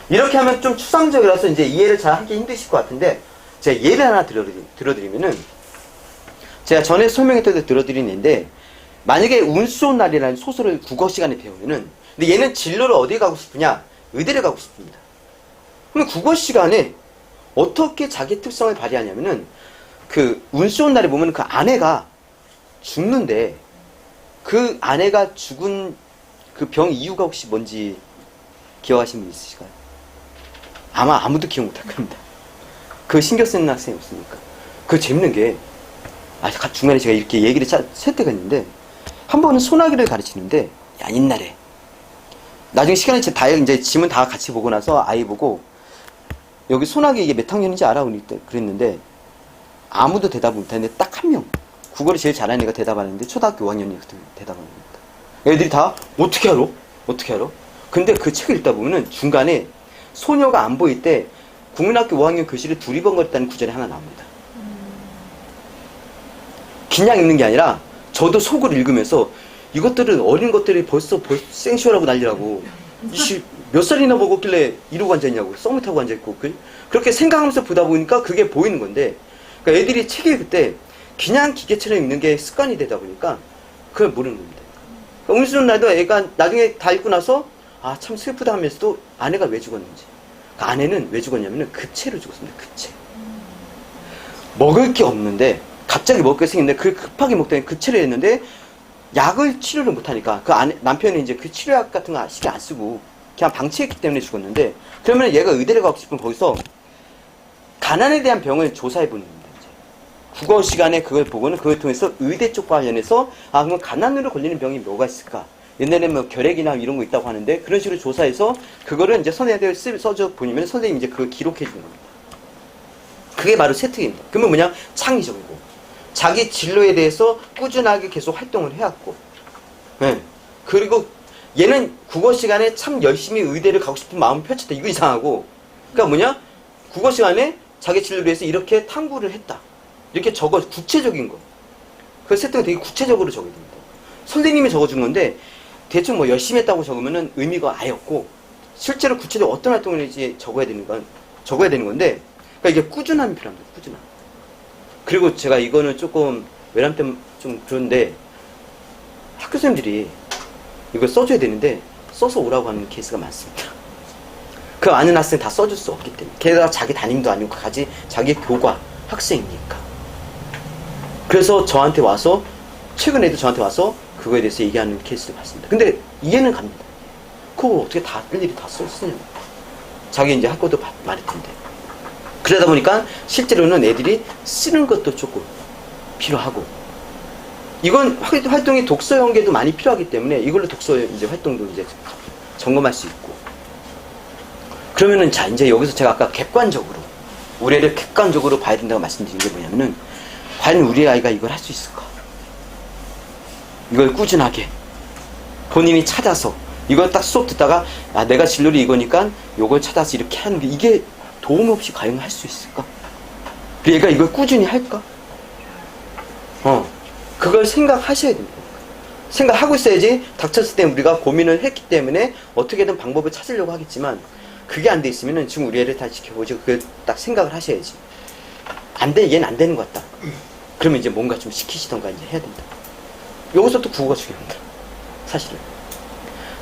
이렇게 하면 좀 추상적이라서 이제 이해를 잘 하기 힘드실 것 같은데, 제가 예를 하나 들어드리면은, 제가 전에 설명했던 때 들어드리는데, 만약에 운수 좋은 날이라는 소설을 국어 시간에 배우면은, 근데 얘는 진로를 어디에 가고 싶으냐? 의대를 가고 싶습니다. 그럼 국어 시간에 어떻게 자기 특성을 발휘하냐면은, 그 운수 좋은 날에 보면 그 아내가 죽는데, 그 아내가 죽은 그 병 이유가 혹시 뭔지 기억하시는 분 있으실까요? 아마 아무도 기억 못할 겁니다. 그 신경 쓰는 학생이 없으니까. 그 재밌는 게, 중간에 제가 이렇게 얘기를 셀 때가 있는데, 한 번은 소나기를 가르치는데, 야, 옛날에. 나중에 시간이 다, 이제 짐은 다 같이 보고 나서 아이 보고, 여기 소나기 이게 몇 학년인지 알아? 그랬는데, 아무도 대답을 못했는데, 딱 한 명. 국어를 제일 잘하는 애가 대답하는데, 초등학교 5학년이 대답하는 겁니다. 애들이 다, 어떻게 알아? 어떻게 알아? 근데 그 책을 읽다 보면은 중간에 소녀가 안 보일 때, 국민학교 5학년 교실을 두리번거렸다는 구절이 하나 나옵니다. 그냥 읽는 게 아니라, 저도 속을 읽으면서 이것들은 어린 것들이 벌써 생쇼라고 난리라고 몇 살이나 먹었길래 이러고 앉아있냐고 썸을 타고 앉아있고 그렇게 생각하면서 보다 보니까 그게 보이는 건데 그러니까 애들이 책 읽을 때 그냥 기계처럼 읽는 게 습관이 되다 보니까 그걸 모르는 겁니다. 그러니까 운수 좋은 날도 애가 나중에 다 읽고 나서 아 참 슬프다 하면서도 아내가 왜 죽었는지 그 아내는 왜 죽었냐면은 급체로 죽었습니다. 급체. 먹을 게 없는데 갑자기 먹을 게 생겼는데 그걸 급하게 먹더니 급체를 했는데 약을 치료를 못하니까 그 남편이 이제 그 치료약 같은 거 신경 안 쓰고 그냥 방치했기 때문에 죽었는데 그러면 얘가 의대를 가고 싶으면 거기서 가난에 대한 병을 조사해 보는 겁니다. 이제. 국어 시간에 그걸 보고는 그걸 통해서 의대 쪽과 관련해서 아 그럼 가난으로 걸리는 병이 뭐가 있을까? 옛날에는 뭐 결핵이나 이런 거 있다고 하는데 그런 식으로 조사해서 그거를 이제 선생님한테 써줘 보면 선생님이 이제 그걸 기록해 주는 겁니다. 그게 바로 세특입니다. 그러면 뭐냐? 창의적이고 자기 진로에 대해서 꾸준하게 계속 활동을 해왔고 네. 그리고 얘는 국어 시간에 참 열심히 의대를 가고 싶은 마음을 펼쳤다. 이거 이상하고 그러니까 뭐냐? 국어 시간에 자기 진로에 대해서 이렇게 탐구를 했다. 이렇게 적어 구체적인 거. 그 세특은 되게 구체적으로 적어야 됩니다. 선생님이 적어준 건데 대충 뭐 열심히 했다고 적으면은 의미가 아예 없고 실제로 구체적으로 어떤 활동을 이제 적어야 되는 건데 그러니까 이게 꾸준함이 필요합니다. 꾸준함. 그리고 제가 이거는 조금 외람 때문에 좀 그런데 학교 선생님들이 이걸 써줘야 되는데 써서 오라고 하는 케이스가 많습니다. 그 아는 학생 다 써줄 수 없기 때문에 게다가 자기 담임도 아니고 자기 교과 학생이니까 그래서 저한테 와서 최근에도 저한테 와서 그거에 대해서 얘기하는 케이스도 많습니다. 근데 이해는 갑니다. 그거 어떻게 다 일일이 다 쓰냐고 자기 이제 할 것도 많을 텐데 그러다 보니까 실제로는 애들이 쓰는 것도 조금 필요하고 이건 활동이 독서 연계도 많이 필요하기 때문에 이걸로 독서 이제 활동도 이제 점검할 수 있고 그러면은 자 이제 여기서 제가 아까 객관적으로 우리 애를 객관적으로 봐야 된다고 말씀드린 게 뭐냐면은 과연 우리 아이가 이걸 할 수 있을까? 이걸 꾸준하게 본인이 찾아서 이걸 딱 수업 듣다가 아 내가 진로를 이거니까 이걸 찾아서 이렇게 하는 게 이게 도움 없이 과연 할 수 있을까? 얘가 이걸 꾸준히 할까? 그걸 생각하셔야 됩니다. 생각하고 있어야지 닥쳤을 때 우리가 고민을 했기 때문에 어떻게든 방법을 찾으려고 하겠지만 그게 안 돼 있으면은 지금 우리 애를 다 지켜보지. 그 딱 생각을 하셔야지. 안 돼, 얘는 안 되는 것 같다. 그러면 이제 뭔가 좀 시키시던가 이제 해야 된다. 여기서 또 국어가 중요합니다. 사실은.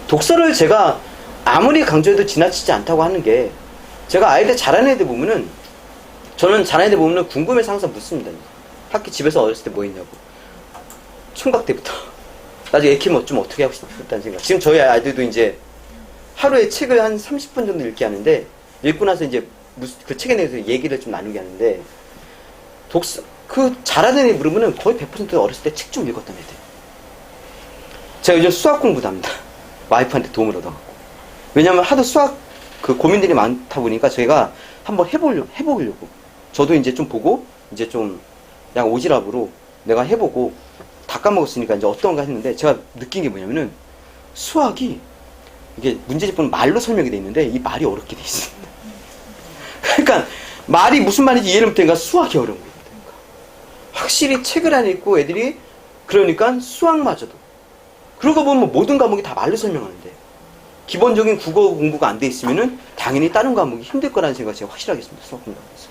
독서를 제가 아무리 강조해도 지나치지 않다고 하는 게, 제가 아이들 잘하는 애들 보면은, 저는 잘하는 애들 보면은 궁금해서 항상 묻습니다. 학교 집에서 어렸을 때 뭐 했냐고. 총각 때부터. 나중에 애 키우면 좀 어떻게 하고 싶다는 생각. 지금 저희 아이들도 이제 하루에 책을 한 30분 정도 읽게 하는데, 읽고 나서 이제 그 책에 대해서 얘기를 좀 나누게 하는데, 독서, 그 잘하는 애 물으면은 거의 100% 어렸을 때 책 좀 읽었던 애들. 제가 요즘 수학 공부도 합니다. 와이프한테 도움을 얻어갖고. 왜냐면 하도 수학 그 고민들이 많다 보니까 저희가 한번 해보려고. 저도 이제 좀 보고, 이제 좀, 그냥 오지랖으로 내가 해보고, 다 까먹었으니까 이제 어떤가 했는데, 제가 느낀 게 뭐냐면은, 수학이, 이게 문제집 보면 말로 설명이 돼 있는데, 이 말이 어렵게 돼 있습니다. 그러니까, 말이 무슨 말인지 이해를 못하니까 수학이 어려운 거예요. 확실히 책을 안 읽고 애들이, 그러니까 수학마저도. 그러고 보면 모든 과목이 다 말로 설명하는데, 기본적인 국어 공부가 안 돼 있으면은 당연히 다른 과목이 힘들 거라는 생각이 제가 확실하게 했습니다. 수학 공부하면서.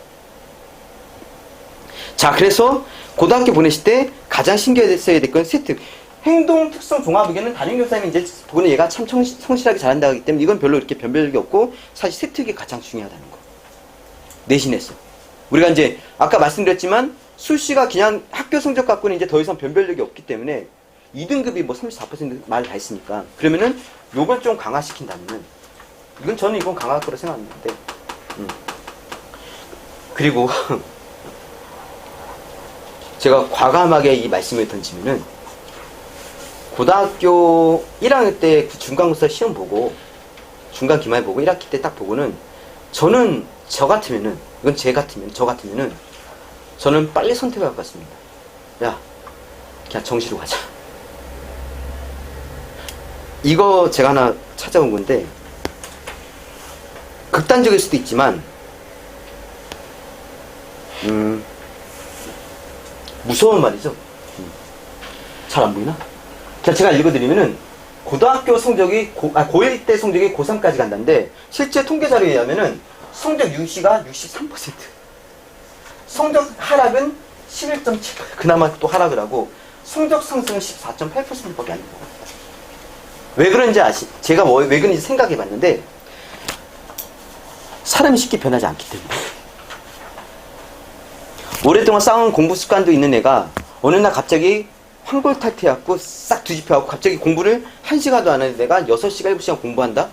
자, 그래서 고등학교 보내실 때 가장 신경써야 될 건 세특. 행동 특성 종합의견은 담임 교사님이 이제 보는 얘가 참 성실하게 잘한다고 하기 때문에 이건 별로 이렇게 변별력이 없고, 사실 세특이 가장 중요하다는 거. 내신에서. 우리가 이제 아까 말씀드렸지만 수시가 그냥 학교 성적 갖고는 이제 더 이상 변별력이 없기 때문에 2등급이 뭐 34% 말 다 했으니까, 그러면은 요걸 좀 강화시킨다면은, 저는 이건 강화할 거라 생각하는데, 그리고 제가 과감하게 이 말씀을 던지면은, 고등학교 1학년 때 그 중간고사 시험 보고, 중간 기말 보고 1학기 때 딱 보고는, 저는 저 같으면은 저는 빨리 선택을 할 것 같습니다. 야, 그냥 정시로 가자. 이거 제가 하나 찾아온 건데, 극단적일 수도 있지만, 무서운 말이죠. 잘 안 보이나? 제가 읽어드리면은, 고등학교 성적이, 고1 때 성적이 고3까지 간다는데, 실제 통계 자료에 의하면은, 성적 유시가 63%. 성적 하락은 11.7%. 그나마 또 하락을 하고, 성적 상승은 14.8%밖에 안 되고. 왜 그런지 제가 왜 그런지 생각해 봤는데, 사람이 쉽게 변하지 않기 때문에. 오랫동안 쌓은 공부 습관도 있는 애가 어느 날 갑자기 황골탈퇴해갖고 싹 뒤집혀갖고 갑자기 공부를 1시간도 안 하는 애가 6시간, 7시간 공부한다?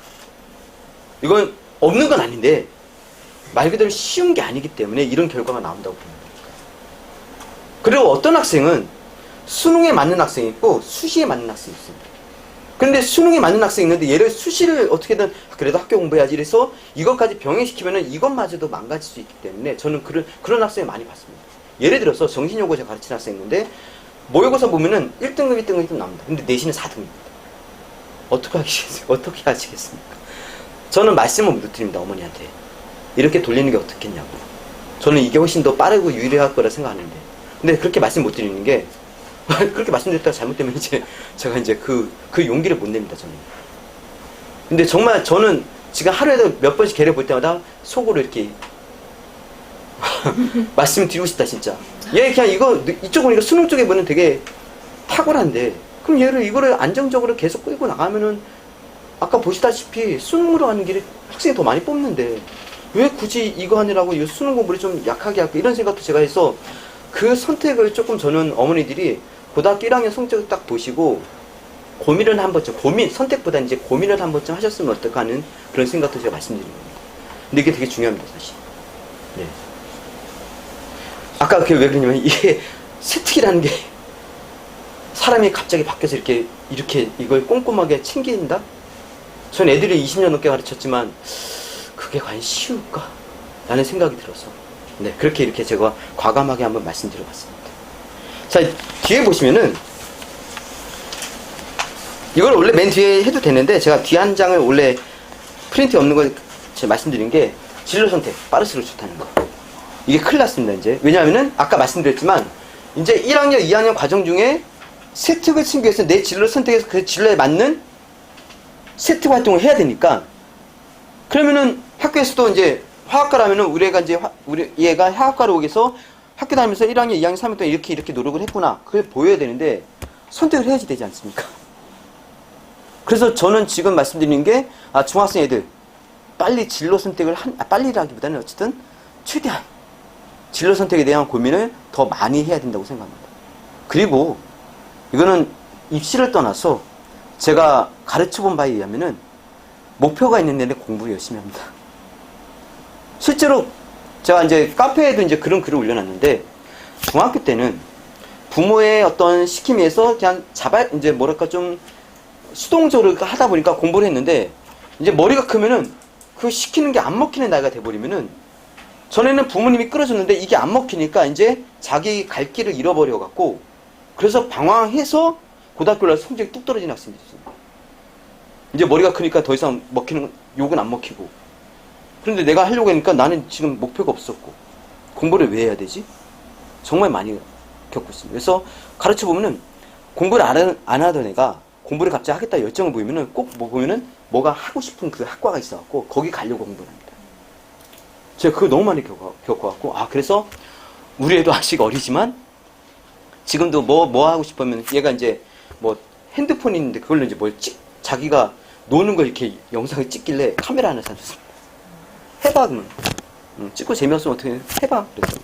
이건 없는 건 아닌데, 말 그대로 쉬운 게 아니기 때문에 이런 결과가 나온다고 봅니다. 그리고 어떤 학생은 수능에 맞는 학생이 있고 수시에 맞는 학생이 있습니다. 근데 수능에 맞는 학생이 있는데 얘를 수시를 어떻게든 그래도 학교 공부해야지 이래서 이것까지 병행시키면은 이것마저도 망가질 수 있기 때문에 저는 그런 학생을 많이 봤습니다. 예를 들어서 정신여고 제가 가르치는 학생이 있는데 모의고사 보면은 1등급, 2등급 나옵니다. 근데 내신은 4등급입니다. 어떻게 하시겠습니까? 저는 말씀을 못 드립니다, 어머니한테. 이렇게 돌리는 게 어떻겠냐고. 저는 이게 훨씬 더 빠르고 유리할 거라 생각하는데. 근데 그렇게 말씀 못 드리는 게, 그렇게 말씀드렸다가 잘못되면 제가 이제 그 용기를 못 냅니다, 저는. 근데 정말 저는 지금 하루에도 몇 번씩 걔를 볼 때마다 속으로 이렇게 말씀 드리고 싶다, 진짜. 얘 그냥 이쪽 보니까 수능 쪽에 보면 되게 탁월한데, 그럼 이거를 안정적으로 계속 끌고 나가면은, 아까 보시다시피 수능으로 가는 길에 학생이 더 많이 뽑는데, 왜 굳이 이거 하느라고 이 수능 공부를 좀 약하게 할까, 이런 생각도 제가 해서, 그 선택을 조금 저는 어머니들이 고등학교 1학년 성적을 딱 보시고 고민을 한 번쯤, 선택보다 이제 고민을 한 번쯤 하셨으면 어떨까 하는 그런 생각도 제가 말씀드리는 겁니다. 근데 이게 되게 중요합니다, 사실. 네. 아까 그게 왜 그러냐면, 이게 세특이라는 게 사람이 갑자기 바뀌어서 이렇게 이걸 꼼꼼하게 챙긴다? 전 애들을 20년 넘게 가르쳤지만 그게 과연 쉬울까? 라는 생각이 들어서, 네, 그렇게 이렇게 제가 과감하게 한번 말씀드려봤습니다. 자, 뒤에 보시면은, 이걸 원래 맨 뒤에 해도 되는데, 제가 뒤 한 장을 원래 프린트 없는 걸 제가 말씀드린 게, 진로 선택, 빠를수록 좋다는 거. 이게 큰일 났습니다, 이제. 왜냐하면은, 아까 말씀드렸지만, 이제 1학년, 2학년 과정 중에 세특을 치기 위해서 내 진로를 선택해서 그 진로에 맞는 세특 활동을 해야 되니까, 그러면은 학교에서도 이제 화학과라면은 우리 애가 이제 우리 얘가 화학과로 오게서 학교 다니면서 1학년, 2학년, 3학년 동안 이렇게 노력을 했구나. 그걸 보여야 되는데 선택을 해야지 되지 않습니까? 그래서 저는 지금 말씀드리는 게 중학생 애들 빨리 진로 선택을 빨리라기보다는 어쨌든 최대한 진로 선택에 대한 고민을 더 많이 해야 된다고 생각합니다. 그리고 이거는 입시를 떠나서 제가 가르쳐본 바에 의하면은 목표가 있는 애는 공부를 열심히 합니다. 실제로 제가 이제 카페에도 이제 그런 글을 올려놨는데 중학교 때는 부모의 어떤 시킴에 의해서 그냥 이제 뭐랄까 좀 수동적으로 하다 보니까 공부를 했는데 이제 머리가 크면은 그 시키는 게 안 먹히는 나이가 돼버리면은 전에는 부모님이 끌어줬는데 이게 안 먹히니까 이제 자기 갈 길을 잃어버려 갖고 그래서 방황해서 고등학교 날 성적이 뚝 떨어진 학생들이 있어요. 이제 머리가 크니까 더 이상 먹히는 욕은 안 먹히고 그런데 내가 하려고 하니까 나는 지금 목표가 없었고 공부를 왜 해야 되지? 정말 많이 겪고 있습니다. 그래서 가르쳐 보면은 공부를 안 하던 애가 공부를 갑자기 하겠다 열정을 보이면은 꼭 보면은 뭐가 하고 싶은 그 학과가 있어갖고 거기 가려고 공부를 합니다. 제가 그걸 너무 많이 겪어갖고 그래서 우리 애도 아직 어리지만 지금도 뭐 하고 싶으면 얘가 이제 뭐 핸드폰이 있는데 그걸로 이제 자기가 노는 걸 이렇게 영상을 찍길래 카메라 하나 사줬습니다. 해봐 그러면 찍고 재미없으면 어떻게 해봐 그래서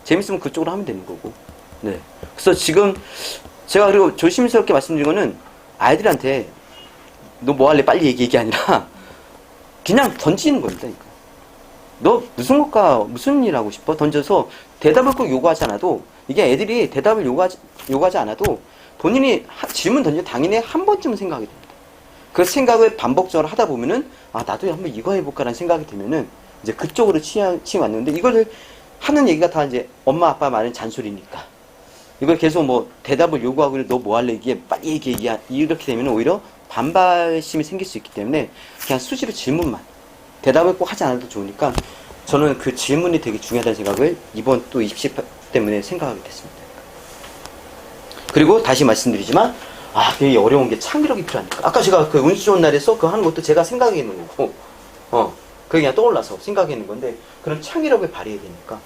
재밌으면 그쪽으로 하면 되는 거고. 네. 그래서 지금 제가 그리고 조심스럽게 말씀드린 거는 아이들한테 너 뭐 할래 빨리 얘기 아니라 그냥 던지는 겁니다. 너 무슨 것과 무슨 일 하고 싶어? 던져서 대답을 꼭 요구하지 않아도 이게 애들이 대답을 요구하지 않아도 본인이 질문 던져 당연히 한 번쯤은 생각하게 됩니다. 그 생각을 반복적으로 하다 보면은 나도 한번 이거 해볼까라는 생각이 들면은 이제 그쪽으로 치여 왔는데 이거를 하는 얘기가 다 이제 엄마 아빠 말은 잔소리니까 이걸 계속 뭐 대답을 요구하고 너 뭐 할래 이게 빨리 얘기 이렇게 되면 오히려 반발심이 생길 수 있기 때문에 그냥 수시로 질문만 대답을 꼭 하지 않아도 좋으니까 저는 그 질문이 되게 중요하다는 생각을 이번 또 입시 때문에 생각하게 됐습니다. 그리고 다시 말씀드리지만 되게 어려운 게 창의력이 필요하니까 아까 제가 그 운수 좋은 날에서 그거 하는 것도 제가 생각해 있는 거고 그게 그냥 떠올라서 생각해 있는 건데 그런 창의력을 발휘해야 되니까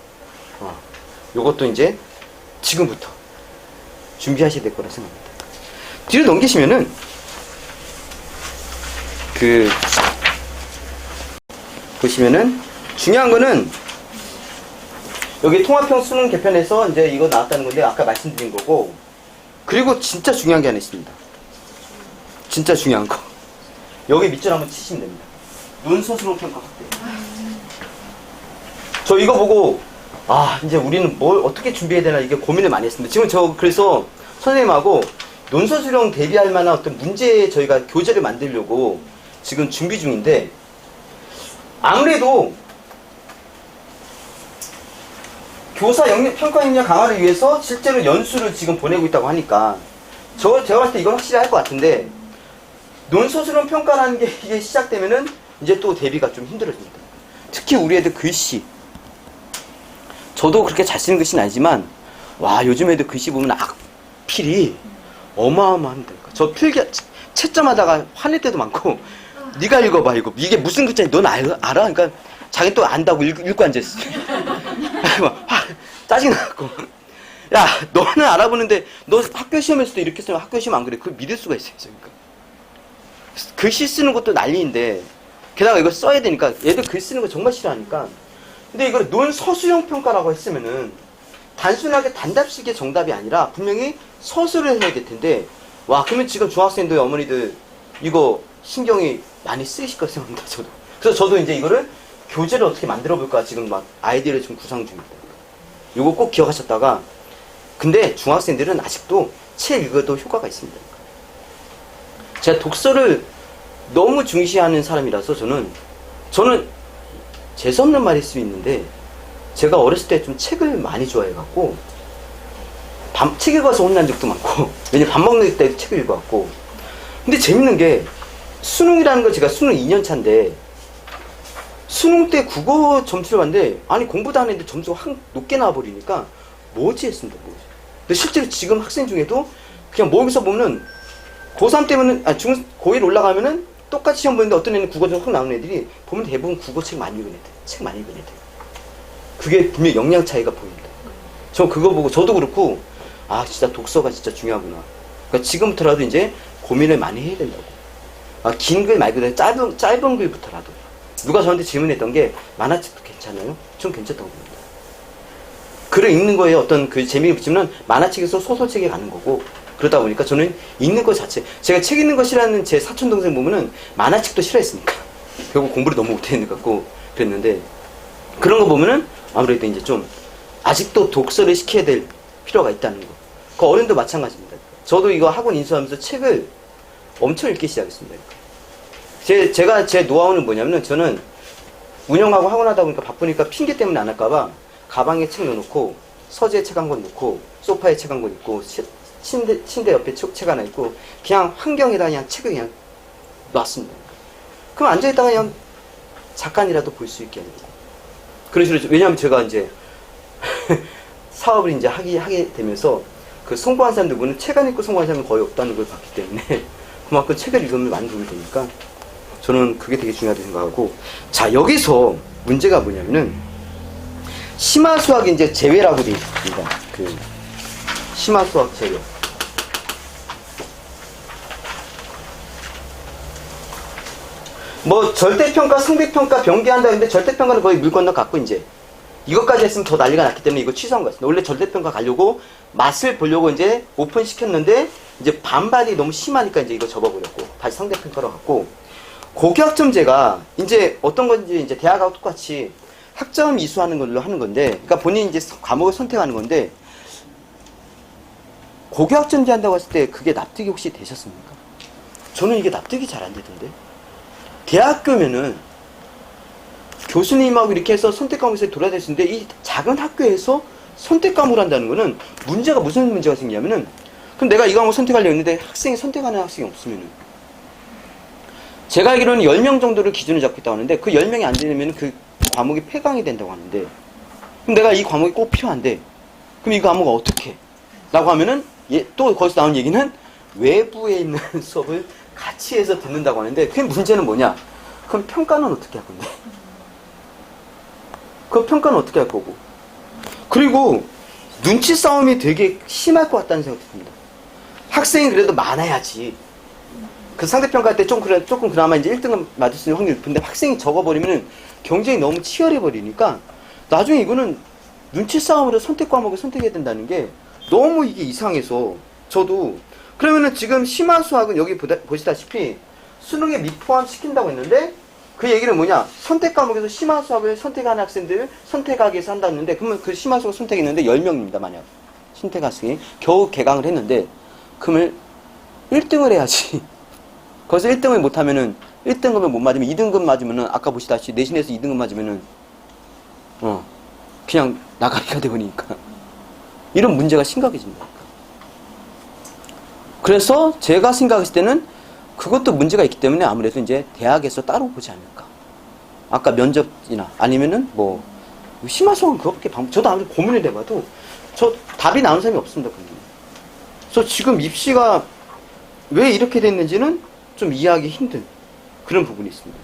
요것도 이제 지금부터 준비하셔야 될 거라 생각합니다. 뒤로 넘기시면은 보시면은 중요한 거는 여기 통합형 수능 개편에서 이제 이거 나왔다는 건데 아까 말씀드린 거고 그리고 진짜 중요한 게 하나 있습니다. 진짜 중요한 거 여기 밑줄 한번 치시면 됩니다. 논소수능 평가 확대. 저 이거 보고 이제 우리는 뭘 어떻게 준비해야 되나 이게 고민을 많이 했습니다. 지금 저 그래서 선생님하고 논소수령 대비할 만한 어떤 문제 저희가 교재를 만들려고 지금 준비 중인데 아무래도 교사 평가 능력 강화를 위해서 실제로 연수를 지금 보내고 있다고 하니까 제가 봤을 때 이건 확실히 할 것 같은데 논소수령 평가라는 게 이게 시작되면은 이제 또 대비가 좀 힘들어집니다. 특히 우리 애들 글씨 저도 그렇게 잘 쓰는 글씨는 아니지만 요즘 애들 글씨 보면 악필이 어마어마합니다. 저 필기 채점하다가 화낼 때도 많고 네가 읽어봐 이거 이게 무슨 글자인지 넌 알아? 그러니까 자기 또 안다고 읽고 앉아있어. 짜증나고 야 너는 알아보는데 너 학교 시험에서도 이렇게 쓰면 학교 시험 안 그래? 그걸 믿을 수가 있어요. 그러니까. 글씨 쓰는 것도 난리인데 게다가 이걸 써야 되니까 얘들 글 쓰는 거 정말 싫어하니까 근데 이걸 논서술형 평가라고 했으면은 단순하게 단답식의 정답이 아니라 분명히 서술을 해야 될 텐데 그러면 지금 중학생들 어머니들 이거 신경이 많이 쓰이실 것 생각합니다. 저도. 그래서 저도 이제 이거를 교재를 어떻게 만들어 볼까 지금 막 아이디어를 좀 구상 중입니다. 이거 꼭 기억하셨다가 근데 중학생들은 아직도 책 읽어도 효과가 있습니다. 제가 독서를 너무 중시하는 사람이라서 저는 재수없는 말일 수 있는데 제가 어렸을 때 좀 책을 많이 좋아해갖고 책 읽어서 혼난 적도 많고 왜냐면 밥 먹는 때 책을 읽어갖고 근데 재밌는 게 수능이라는 걸 제가 수능 2년 차인데 수능 때 국어 점수를 봤는데 공부도 안 했는데 점수가 확 높게 나와버리니까 뭐지 했습니다. 근데 실제로 지금 학생 중에도 그냥 모의고사 보면은 고3 때면은 고1 올라가면은 똑같이 시험 보는데 어떤 애는 국어 좀 확 나오는 애들이 보면 대부분 국어책 많이 읽은 애들, 책 많이 읽은 애들. 그게 분명히 역량 차이가 보인다. 저 그거 보고 저도 그렇고 아 진짜 독서가 진짜 중요하구나. 그러니까 지금부터라도 이제 고민을 많이 해야 된다고. 아, 긴 글 말고 짧은 글부터라도. 누가 저한테 질문했던 게 만화책도 괜찮아요? 좀 괜찮다고 봅니다. 글을 읽는 거에 어떤 그 재미를 붙이면 만화책에서 소설책에 가는 거고 그러다 보니까 저는 읽는 것 자체 제가 책 읽는 거 싫어하는 제 사촌 동생 보면은 만화책도 싫어했으니까 결국 공부를 너무 못했는 것 같고 그랬는데 그런 거 보면은 아무래도 이제 좀 아직도 독서를 시켜야 될 필요가 있다는 거. 그 어른도 마찬가지입니다. 저도 이거 학원 인수하면서 책을 엄청 읽기 시작했습니다. 제가 제 노하우는 뭐냐면 저는 운영하고 학원 하다 보니까 바쁘니까 핑계 때문에 안 할까봐 가방에 책 넣어놓고 서재에 책 한 권 넣고 소파에 책 한 권 있고 침대 옆에 책 하나 있고 그냥 환경에다 그냥 책을 그냥 놨습니다. 그럼 앉아있다가 그냥 잠깐이라도 볼 수 있게 하는 거고. 그런 식으로 왜냐하면 제가 이제 사업을 이제 하게 되면서 그 성공한 사람들 보면 책 안 읽고 성공한 사람은 거의 없다는 걸 봤기 때문에 그만큼 책을 읽으면 많은 도움이 되니까 저는 그게 되게 중요하다고 생각하고 자 여기서 문제가 뭐냐면은 심화수학이 이제 제외라고 되어 있습니다. 그 심화수학 제외. 뭐 절대평가, 상대평가 변개한다 했는데 절대평가는 거의 물 건너 갔고 이제 이것까지 했으면 더 난리가 났기 때문에 이거 취소한 것 같습니다. 원래 절대평가 가려고 맛을 보려고 이제 오픈시켰는데 이제 반발이 너무 심하니까 이제 이거 접어버렸고 다시 상대평가로 갔고 고교학점제가 이제 어떤 건지 이제 대학하고 똑같이 학점 이수하는 걸로 하는 건데 그러니까 본인이 이제 과목을 선택하는 건데 고교학점제 한다고 했을 때 그게 납득이 혹시 되셨습니까? 저는 이게 납득이 잘 안 되던데 대학교면은 교수님하고 이렇게 해서 선택 과목에서 돌아다닐 수 있는데 이 작은 학교에서 선택 과목을 한다는 거는 문제가 무슨 문제가 생기냐면은 그럼 내가 이 과목 선택하려고 했는데 학생이 선택하는 학생이 없으면은 제가 알기로는 10명 정도를 기준을 잡고 있다고 하는데 그 10명이 안 되면 그 과목이 폐강이 된다고 하는데 그럼 내가 이 과목이 꼭 필요한데 그럼 이 과목을 어떻게 해? 라고 하면은 또 거기서 나온 얘기는 외부에 있는 수업을 같이 해서 듣는다고 하는데 그 문제는 뭐냐? 그럼 평가는 어떻게 할 건데? 그 평가는 어떻게 할 거고? 그리고 눈치 싸움이 되게 심할 것 같다는 생각이 듭니다. 학생이 그래도 많아야지. 그 상대평가 할 때 조금 그나마 이제 1등은 맞을 수 있는 확률이 높은데 학생이 적어버리면은 경쟁이 너무 치열해버리니까 나중에 이거는 눈치 싸움으로 선택 과목을 선택해야 된다는 게 너무 이게 이상해서 저도 그러면은 지금 심화수학은 여기 보시다시피 수능에 미포함 시킨다고 했는데 그 얘기는 뭐냐 선택 과목에서 심화수학을 선택하는 학생들을 선택하기 위해서 한다고 했는데 그러면 그 심화수학 선택했는데 10명입니다 만약 선택 학생이 겨우 개강을 했는데 그러면 1등을 해야지 거기서 1등을 못하면은 1등급을 못 맞으면 2등급 맞으면은 아까 보시다시피 내신에서 2등급 맞으면은 그냥 나가리가 되버리니까 이런 문제가 심각해집니다. 그래서 제가 생각했을 때는 그것도 문제가 있기 때문에 아무래도 이제 대학에서 따로 보지 않을까. 아까 면접이나 아니면은 뭐 심화수학은 그것밖에 저도 아무리 고민을 해봐도 저 답이 나오는 사람이 없습니다. 그래서 지금 입시가 왜 이렇게 됐는지는 좀 이해하기 힘든 그런 부분이 있습니다.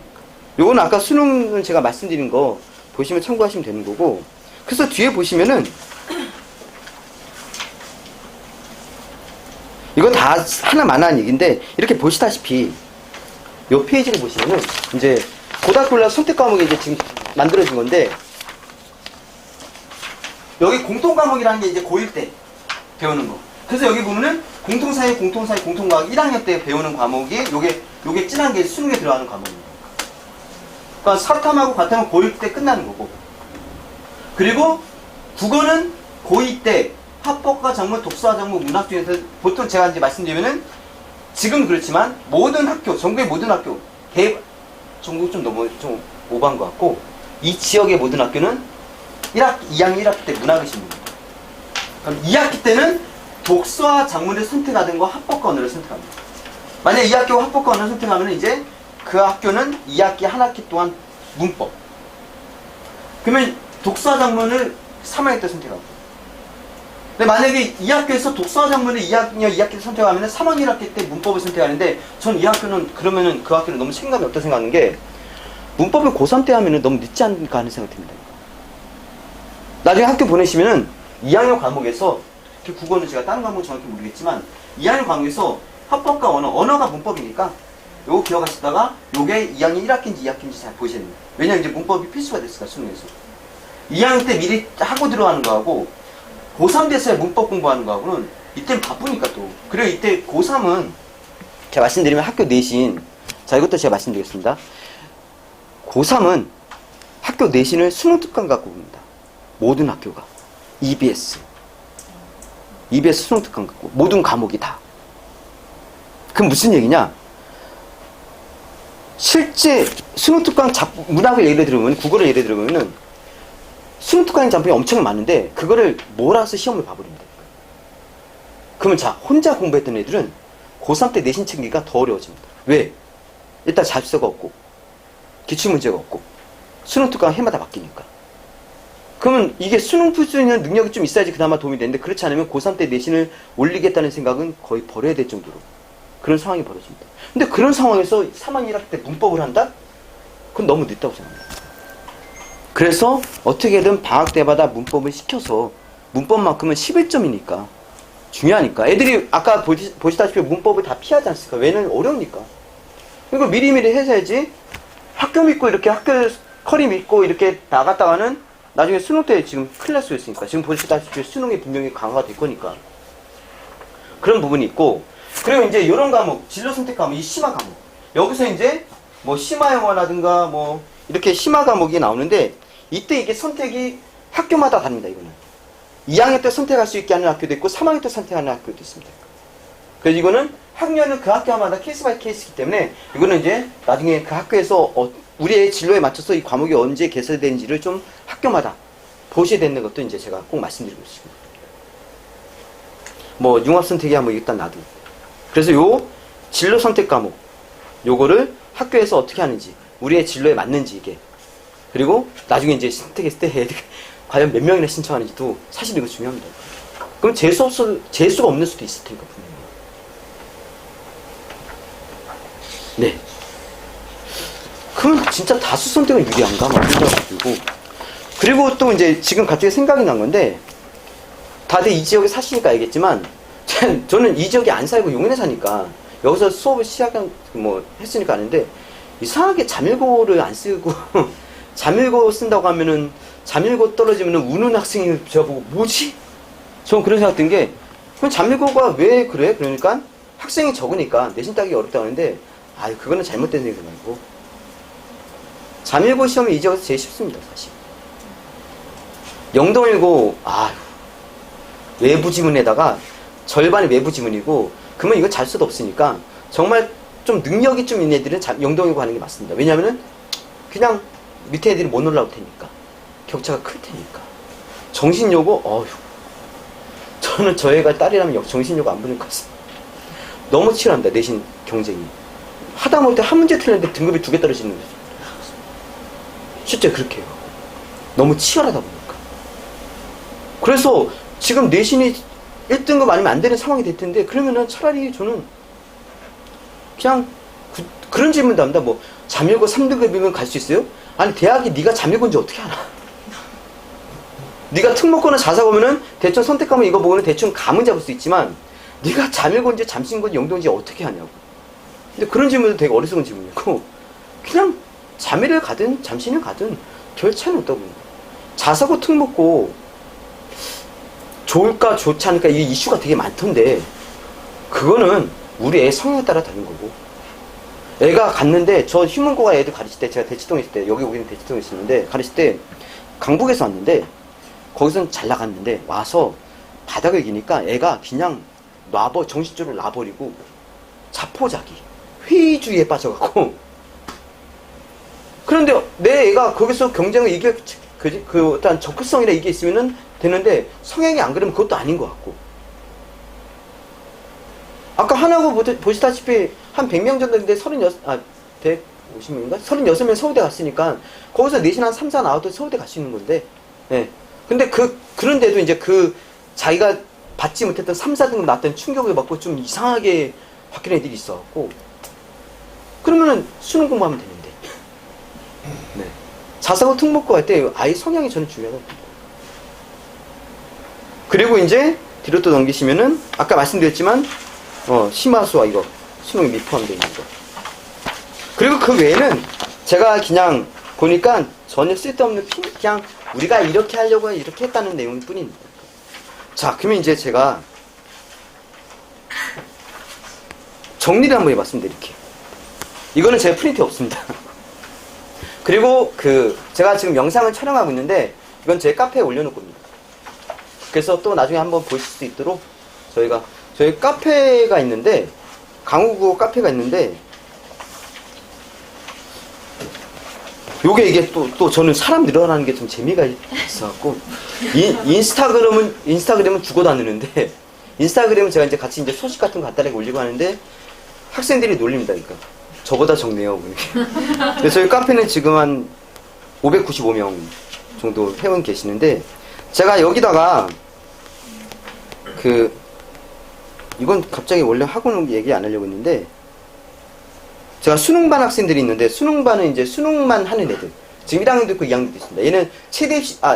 요거는 아까 수능은 제가 말씀드린 거 보시면 참고하시면 되는 거고 그래서 뒤에 보시면은 이거 다 하나만한 얘기인데 이렇게 보시다시피 요 페이지를 보시면은 이제 고등학교 올라 선택 과목이 이제 지금 만들어진 건데 여기 공통 과목이라는 게 이제 고1 때 배우는 거. 그래서 여기 보면은 공통사회, 공통과학 1학년 때 배우는 과목이 요게 진한 게 수능에 들어가는 과목입니다. 그러니까 사탐하고 과탐은 고1 때 끝나는 거고. 그리고 국어는 고2 때 화법과 작문, 독서와 작문, 문학 중에서 보통 제가 이제 말씀드리면은 지금 그렇지만 모든 학교, 전국의 모든 학교, 전국 좀 오버한 것 같고 이 지역의 모든 학교는 2학년 1학기 때 문학을 시킵니다. 그럼 2학기 때는 독서와 작문을 선택하든 거 합법과 언어를 선택합니다. 만약 2학기가 합법과 언어를 선택하면 이제 그 학교는 2학기 한 학기 동안 문법. 그러면 독서와 작문을 3학기 때 선택하고 근데 만약에 이 학교에서 독서장문을 2학년 2학기를 선택하면 3학 1학기 때 문법을 선택하는데 전 이 학교는 그러면은 그 학교는 너무 책임감이 없다 생각하는 게 문법을 고3 때 하면은 너무 늦지 않을까 하는 생각이 듭니다. 나중에 학교 보내시면은 2학년 과목에서 국어는 제가 다른 과목은 정확히 모르겠지만 2학년 과목에서 합법과 언어가 문법이니까 요거 기억하시다가 요게 2학년 1학기인지 2학기인지 잘 보셔야 됩니다. 왜냐면 이제 문법이 필수가 됐으니까 수능에서 2학년 때 미리 하고 들어가는 거하고 고3 돼서야 문법 공부하는 거하고는 이때는 바쁘니까 또. 그리고 이때 고3은 제가 말씀드리면 학교 내신, 자 이것도 제가 말씀드리겠습니다. 고3은 학교 내신을 수능 특강 갖고 옵니다. 모든 학교가 EBS 수능 특강 갖고 모든 과목이 다. 그럼 무슨 얘기냐? 실제 수능 특강 문학을 예를 들으면 국어를 예를 들으면은 수능 특강 작품이 엄청 많은데 그거를 몰아서 시험을 봐버립니다. 그러면 자 혼자 공부했던 애들은 고3 때 내신 챙기기가 더 어려워집니다. 왜? 일단 자습서가 없고 기출문제가 없고 수능 특강 해마다 바뀌니까. 그러면 이게 수능 풀 수 있는 능력이 좀 있어야지 그나마 도움이 되는데 그렇지 않으면 고3 때 내신을 올리겠다는 생각은 거의 버려야 될 정도로 그런 상황이 벌어집니다. 근데 그런 상황에서 3학년 1학기 때 문법을 한다? 그건 너무 늦다고 생각합니다. 그래서 어떻게든 방학 때마다 문법을 시켜서 문법만큼은 11점이니까 중요하니까 애들이 아까 보시다시피 문법을 다 피하지 않습니까? 왜냐면 어려우니까. 이걸 미리미리 해서야지 학교 믿고 이렇게 학교 커리 믿고 이렇게 나갔다가는 나중에 수능 때 지금 큰일 날 수 있으니까 지금 보시다시피 수능이 분명히 강화가 될 거니까 그런 부분이 있고 그리고 이제 이런 과목 진로 선택 과목 이 심화 과목 여기서 이제 뭐 심화 영어라든가 뭐 이렇게 심화 과목이 나오는데 이때 이게 선택이 학교마다 다릅니다. 이거는 2학년 때 선택할 수 있게 하는 학교도 있고 3학년 때 선택하는 학교도 있습니다. 그래서 이거는 학년은 그 학교마다 케이스 바이 케이스이기 때문에 이거는 이제 나중에 그 학교에서 우리의 진로에 맞춰서 이 과목이 언제 개설되는지를 좀 학교마다 보셔야 되는 것도 이제 제가 꼭 말씀드리고 있습니다. 뭐 융합 선택이야 뭐 일단 놔두고 그래서 요 진로 선택 과목 요거를 학교에서 어떻게 하는지 우리의 진로에 맞는지 이게 그리고 나중에 이제 선택했을 때 애들 과연 몇 명이나 신청하는지도 사실 이거 중요합니다. 그럼 재수가 없는 수도 있을 테니까 분명히. 네. 그럼 진짜 다수 선택은 유리한가? 막 생각이 들고. 그리고 또 이제 지금 갑자기 생각이 난 건데, 다들 이 지역에 사시니까 알겠지만, 저는 이 지역에 안 살고 용인에 사니까, 여기서 수업을 했으니까 아는데, 이상하게 잠일고를 안 쓰고, 잠일고 쓴다고 하면은, 잠일고 떨어지면은 우는 학생이 제가 보고, 뭐지? 저는 그런 생각 든 게, 그럼 잠일고가 왜 그래? 그러니까, 학생이 적으니까 내신 따기 어렵다고 하는데, 그거는 잘못된 생각이고, 잠일고 시험이 이 지역에서 제일 쉽습니다, 사실. 영동일고, 외부 지문에다가 절반이 외부 지문이고, 그러면 이거 잘 수도 없으니까, 정말 좀 능력이 좀 있는 애들은 영동일고 하는 게 맞습니다. 왜냐면은, 그냥 밑에 애들이 못 올라올 테니까. 격차가 클 테니까. 정신요고, 저는 저 애가 딸이라면 정신요고 안 보낼 것 같습니다. 너무 치열합니다, 내신 경쟁이. 하다못해 한 문제 틀렸는데 등급이 2개 떨어지는 거죠. 실제 그렇게 해요. 너무 치열하다 보니까. 그래서 지금 내신이 1등급 아니면 안 되는 상황이 될 텐데, 그러면은 차라리 저는 그냥 그런 질문도 합니다. 뭐, 잠일고 3등급이면 갈 수 있어요? 아니, 대학이 네가 잠일고인지 어떻게 알아? 네가 특목고나 자사고면은 대충 선택하면 이거 보고는 대충 감은 잡을 수 있지만, 네가 잠일고인지 잠신고인지 영도인지 어떻게 하냐고. 근데 그런 질문도 되게 어리석은 질문이고, 그냥 잠일을 가든 잠신을 가든 별 차이는 없다고 봅니다. 자사고 특목고 좋을까 좋지 않을까 이 이슈가 되게 많던데 그거는 우리 애 성향에 따라 다른 거고 애가 갔는데 저 휴문고가 애들 가르칠 때 제가 대치동에 있을 때 여기 오기는 대치동에 있었는데 가르칠 때 강북에서 왔는데 거기서는 잘 나갔는데 와서 바닥을 기니까 애가 그냥 정신줄을 놔버리고 자포자기 회의주의에 빠져갖고 그런데 내 애가 거기서 경쟁을 이길 어떤 적극성이나 이게 있으면은 되는데 성향이 안 그러면 그것도 아닌 것 같고 아까 하나고 보시다시피 한 100명 정도 인데 150명인가? 36명 서울대 갔으니까 거기서 내신 한 3, 4 나와도 서울대 갈 수 있는 건데 예. 근데 그런데도 이제 그 자기가 받지 못했던 3, 4등급 나왔던 충격을 받고 좀 이상하게 바뀌는 애들이 있어갖고 그러면은 수능 공부하면 되는데 네. 자사고 특목고 할 때 아이 성향이 저는 중요하다고 봅니다. 그리고 이제 뒤로 또 넘기시면은 아까 말씀드렸지만 심화수와 이거 수능이 미포함되어 있는 거. 그리고 그 외에는 제가 그냥 보니까 전혀 쓸데없는 그냥 우리가 이렇게 하려고 이렇게 했다는 내용일 뿐입니다. 자, 그러면 이제 제가 정리를 한번 해봤습니다. 이렇게. 이거는 제 프린트에 없습니다. 그리고 제가 지금 영상을 촬영하고 있는데 이건 제 카페에 올려놓을 겁니다. 그래서 또 나중에 한번 보실 수 있도록 저희 카페가 있는데 강호국어 카페가 있는데 요게 이게 또 저는 사람 늘어나는 게 좀 재미가 있어갖고 인스타그램은 죽어도 안 느는데 인스타그램은 제가 이제 같이 이제 소식 같은 거 간단하게 올리고 하는데 학생들이 놀립니다. 그러니까 저보다 적네요. 그래서 저희 카페는 지금 한 595명 정도 회원 계시는데 제가 여기다가 이건 갑자기 원래 학원 얘기 안 하려고 했는데 제가 수능반 학생들이 있는데 수능반은 이제 수능만 하는 애들 지금 1학년도 있고 2학년도 있습니다. 얘는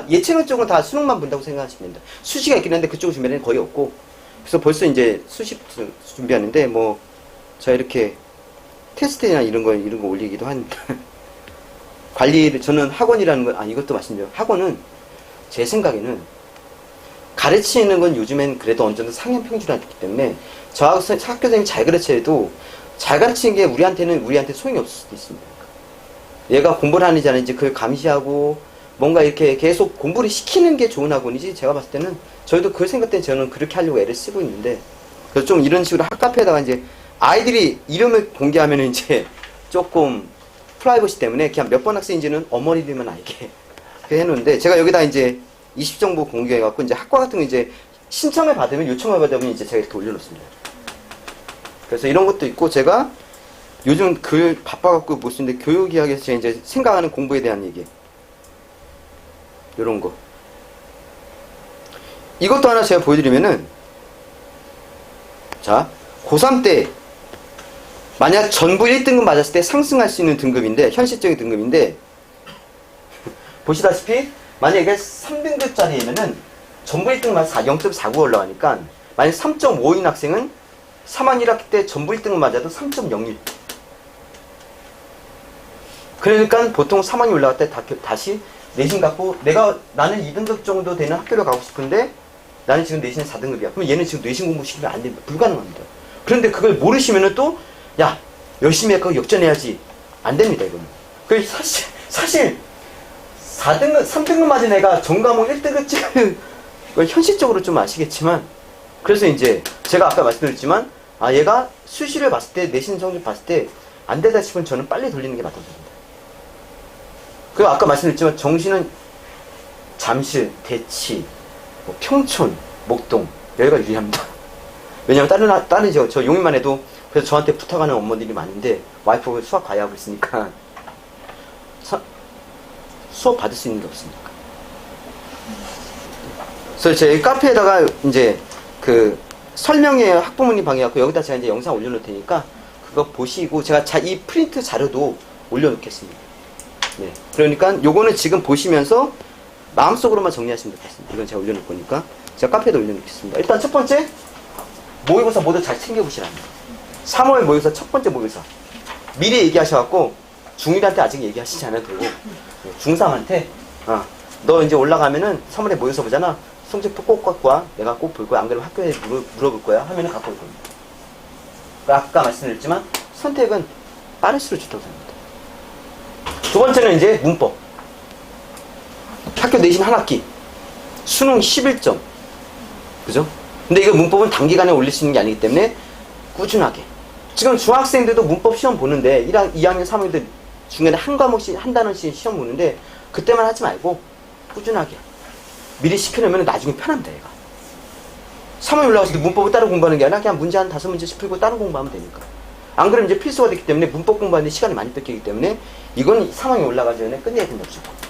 예체능 쪽은 다 수능만 본다고 생각하시면 됩니다. 수시가 있긴 한데 그쪽 준비는 거의 없고 그래서 벌써 이제 수시 준비하는데 뭐 제가 이렇게 테스트나 이런 거 올리기도 한 관리를 저는 학원이라는 건 이것도 말씀드려요. 학원은 제 생각에는 가르치는 건 요즘엔 그래도 어느 정도 상향 평준화됐기 때문에 저 학교생이 잘 가르쳐도 잘 가르치는 게 우리한테 소용이 없을 수도 있습니다. 얘가 공부를 하는지 안 하는지 그걸 감시하고 뭔가 이렇게 계속 공부를 시키는 게 좋은 학원이지 제가 봤을 때는 저희도 그 생각 때문에 저는 그렇게 하려고 애를 쓰고 있는데 그래서 좀 이런 식으로 학카페에다가 이제 아이들이 이름을 공개하면 이제 조금 프라이버시 때문에 그냥 몇 번 학생인지는 어머니들만 알게 해놓는데 제가 여기다 이제 20정보 공개해갖고 이제 학과 같은 거 이제 신청을 받으면 요청을 받으면 이제 제가 이렇게 올려놓습니다. 그래서 이런 것도 있고 제가 요즘 글 바빠갖고 못 쓰는데 교육이학에서 제가 이제 생각하는 공부에 대한 얘기 이런 거 이것도 하나 제가 보여드리면은 자 고3 때 만약 전부 1등급 맞았을 때 상승할 수 있는 등급인데 현실적인 등급인데 보시다시피 만약에 3등급짜리면은 전부 1등급 맞아서 0.49 올라가니까 만약 3.5인 학생은 3학 1학기 때 전부 1등급 맞아도 3.01 그러니까 보통 3학년이 올라갈 때 다시 내신 갖고 나는 2등급 정도 되는 학교로 가고 싶은데 나는 지금 내신은 4등급이야. 그럼 얘는 지금 내신 공부 시키면 안 됩니다. 불가능합니다. 그런데 그걸 모르시면은 또 야 열심히 해서 역전해야지 안 됩니다. 이거는. 그 사실 4등급 3등급 맞은 애가 전과목 1등급 찍은 걸 현실적으로 좀 아시겠지만 그래서 이제 제가 아까 말씀드렸지만 얘가 수시를 봤을 때 내신 성적 봤을 때 안 되다 싶으면 저는 빨리 돌리는 게 맞다고 봅니다. 그리고 아까 말씀드렸지만 정시는 잠실, 대치, 평촌, 목동 여기가 유리합니다. 왜냐면 다른 저 용인만 해도 그래서 저한테 부탁하는 엄마들이 많은데 와이프가 수학 과외하고 있으니까 수업 받을 수 있는 게 없으니까. 그래서 제 카페에다가 이제 설명회 학부모님 방해갖고 여기다 제가 이제 영상 올려놓을 테니까 그거 보시고 제가 이 프린트 자료도 올려놓겠습니다. 네. 그러니까 요거는 지금 보시면서 마음속으로만 정리하시면 될 것 같습니다. 이건 제가 올려놓을 거니까 제가 카페에도 올려놓겠습니다. 일단 첫 번째 모의고사 모두 잘 챙겨보시랍니다. 3월 모의고사 첫 번째 모의고사 미리 얘기하셔갖고 중1한테 아직 얘기하시지 않아도 되고 중3한테 너 이제 올라가면은 3월에 모의고사 보잖아. 성적표 꼭 갖고 와. 내가 꼭 볼 거야. 안 그러면 학교에 물어볼 거야. 하면은 갖고 올 겁니다. 아까 말씀드렸지만 선택은 빠를수록 좋다고 생각합니다. 두 번째는 이제 문법. 학교 내신 한 학기. 수능 11점. 그죠? 근데 이거 문법은 단기간에 올릴 수 있는 게 아니기 때문에 꾸준하게. 지금 중학생들도 문법 시험 보는데 2학년, 3학년들 중간에 한 과목씩, 한 단원씩 시험 보는데 그때만 하지 말고 꾸준하게. 미리 시켜놓으면 나중에 편합니다, 얘가. 3월 올라가서 문법을 따로 공부하는 게 아니라 그냥 문제 한 5문제씩 풀고 다른 공부하면 되니까. 안 그러면 이제 필수가 됐기 때문에 문법 공부하는데 시간이 많이 뺏기기 때문에 이건 3학년 올라가기 전에 끝내야 된다고 생각합니다.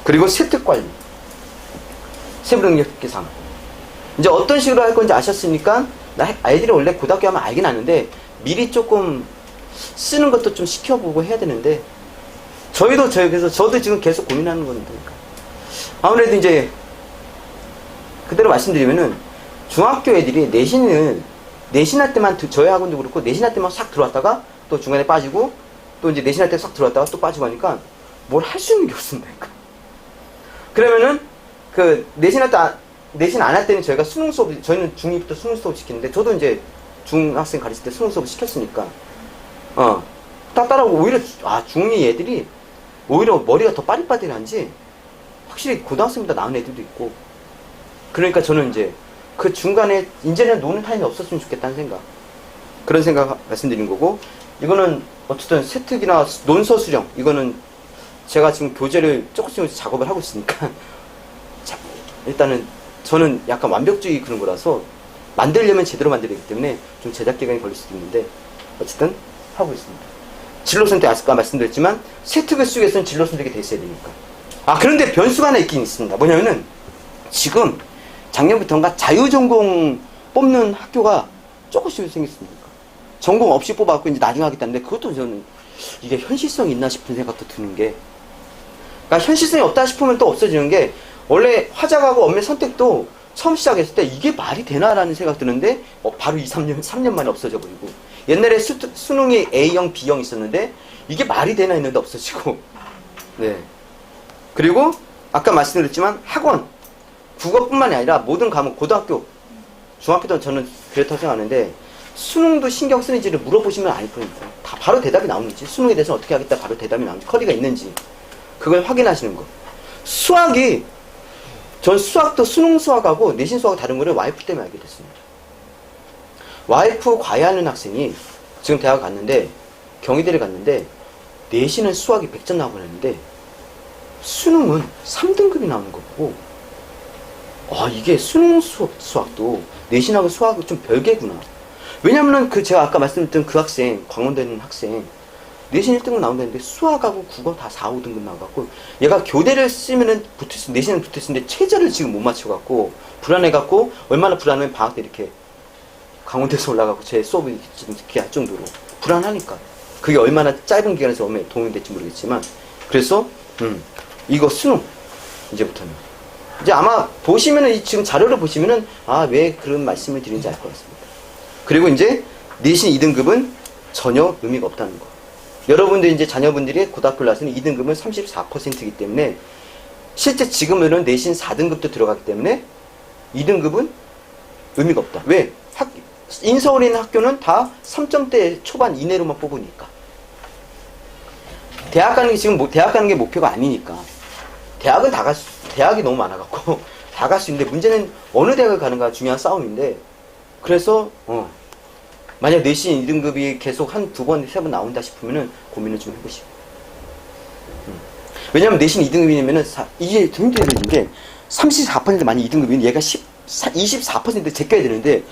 그리고 세특 관리. 세부능력 계산. 이제 어떤 식으로 할 건지 아셨으니까, 아이들이 원래 고등학교 하면 알긴 아는데, 미리 조금 쓰는 것도 좀 시켜보고 해야 되는데, 그래서 저도 지금 계속 고민하는 겁니다. 아무래도 이제, 그대로 말씀드리면은, 중학교 애들이 내신할 때만, 저희 학원도 그렇고, 내신할 때만 싹 들어왔다가, 또 중간에 빠지고, 또 이제 내신할 때 싹 들어왔다가 또 빠지고 하니까, 뭘 할 수 있는 게 없습니다. 그러면은, 내신 안 할 때는 저희가 수능 수업, 저희는 중2부터 수능 수업 시키는데, 저도 이제 중학생 가르칠 때 수능 수업 시켰으니까, 따라오고, 오히려, 중2 애들이, 오히려 머리가 더 빠릿빠릿한지, 확실히 고등학생보다 나은 애들도 있고, 그러니까 저는 이제, 그 중간에, 이제는 노는 타임이 없었으면 좋겠다는 생각. 그런 생각 말씀드린 거고, 이거는, 어쨌든 세특이나 논서 수령, 이거는 제가 지금 교재를 조금씩 작업을 하고 있으니까, 일단은, 저는 약간 완벽주의 그런 거라서, 만들려면 제대로 만들어야 되기 때문에, 좀 제작 기간이 걸릴 수도 있는데, 어쨌든, 하고 있습니다. 진로 선택 아까 말씀드렸지만, 세특을 쓰기 위해서는 진로 선택이 돼 있어야 되니까. 그런데 변수가 하나 있긴 있습니다. 뭐냐면은, 지금, 작년부터인가 자유전공 뽑는 학교가 조금씩 생겼습니다. 전공 없이 뽑아갖고 이제 나중에 하겠다는데, 그것도 저는, 이게 현실성이 있나 싶은 생각도 드는 게, 그러니까 현실성이 없다 싶으면 또 없어지는 게, 원래 화작하고 엄매 선택도 처음 시작했을 때 이게 말이 되나라는 생각 드는데 바로 3년 만에 없어져 버리고, 옛날에 수능이 A형, B형 있었는데 이게 말이 되나 했는데 없어지고, 네. 그리고 아까 말씀드렸지만 학원, 국어뿐만이 아니라 모든 과목, 고등학교, 중학교도 저는 그렇다고 생각하는데, 수능도 신경 쓰는지를 물어보시면 알 거니까 다 바로 대답이 나오는지, 수능에 대해서 어떻게 하겠다 바로 대답이 나오는지, 커리가 있는지 그걸 확인하시는 거. 수학이, 전 수학도 수능 수학하고 내신 수학하고 다른 거를 와이프 때문에 알게 됐습니다. 와이프 과외하는 학생이 지금 대학 갔는데, 경희대를 갔는데, 내신은 수학이 100점 나오고 했는데 수능은 3등급이 나오는 거고, 이게 수능 수학도 내신하고 수학은 좀 별개구나. 왜냐면은 제가 아까 말씀드렸던 그 학생, 광원대 있는 학생, 내신 1등급 나온다는데 수학하고 국어 다 4, 5등급 나와갖고, 얘가 교대를 쓰면은 내신은 붙어있는데 최저를 지금 못 맞춰갖고 불안해갖고, 얼마나 불안하면 방학 때 이렇게 강원대에서 올라가고 제 수업을 지금 듣게 할 정도로 불안하니까. 그게 얼마나 짧은 기간에서 얼마나 도움이 될지 모르겠지만, 그래서 이거 수능 이제부터는 이제 아마 보시면은, 지금 자료를 보시면은 왜 그런 말씀을 드리는지 알 것 같습니다. 그리고 이제 내신 2등급은 전혀 의미가 없다는 거. 여러분들 이제 자녀분들이 고등학교를 나서는 2등급은 34%이기 때문에, 실제 지금은 내신 4등급도 들어가기 때문에 2등급은 의미가 없다. 왜? 인서울에 있는 학교는 다 3점대 초반 이내로만 뽑으니까. 대학 가는 게 지금 대학 가는 게 목표가 아니니까. 대학은 대학이 너무 많아갖고 다 갈 수 있는데, 문제는 어느 대학을 가는가 중요한 싸움인데, 그래서 만약 내신 2등급이 계속 한 2번, 3번 나온다 싶으면은 고민을 좀 해보시고. 왜냐면 내신 2등급이면은 이게 힘들어진 게, 34% 만약 2등급이면 얘가 24% 제껴야 되는데,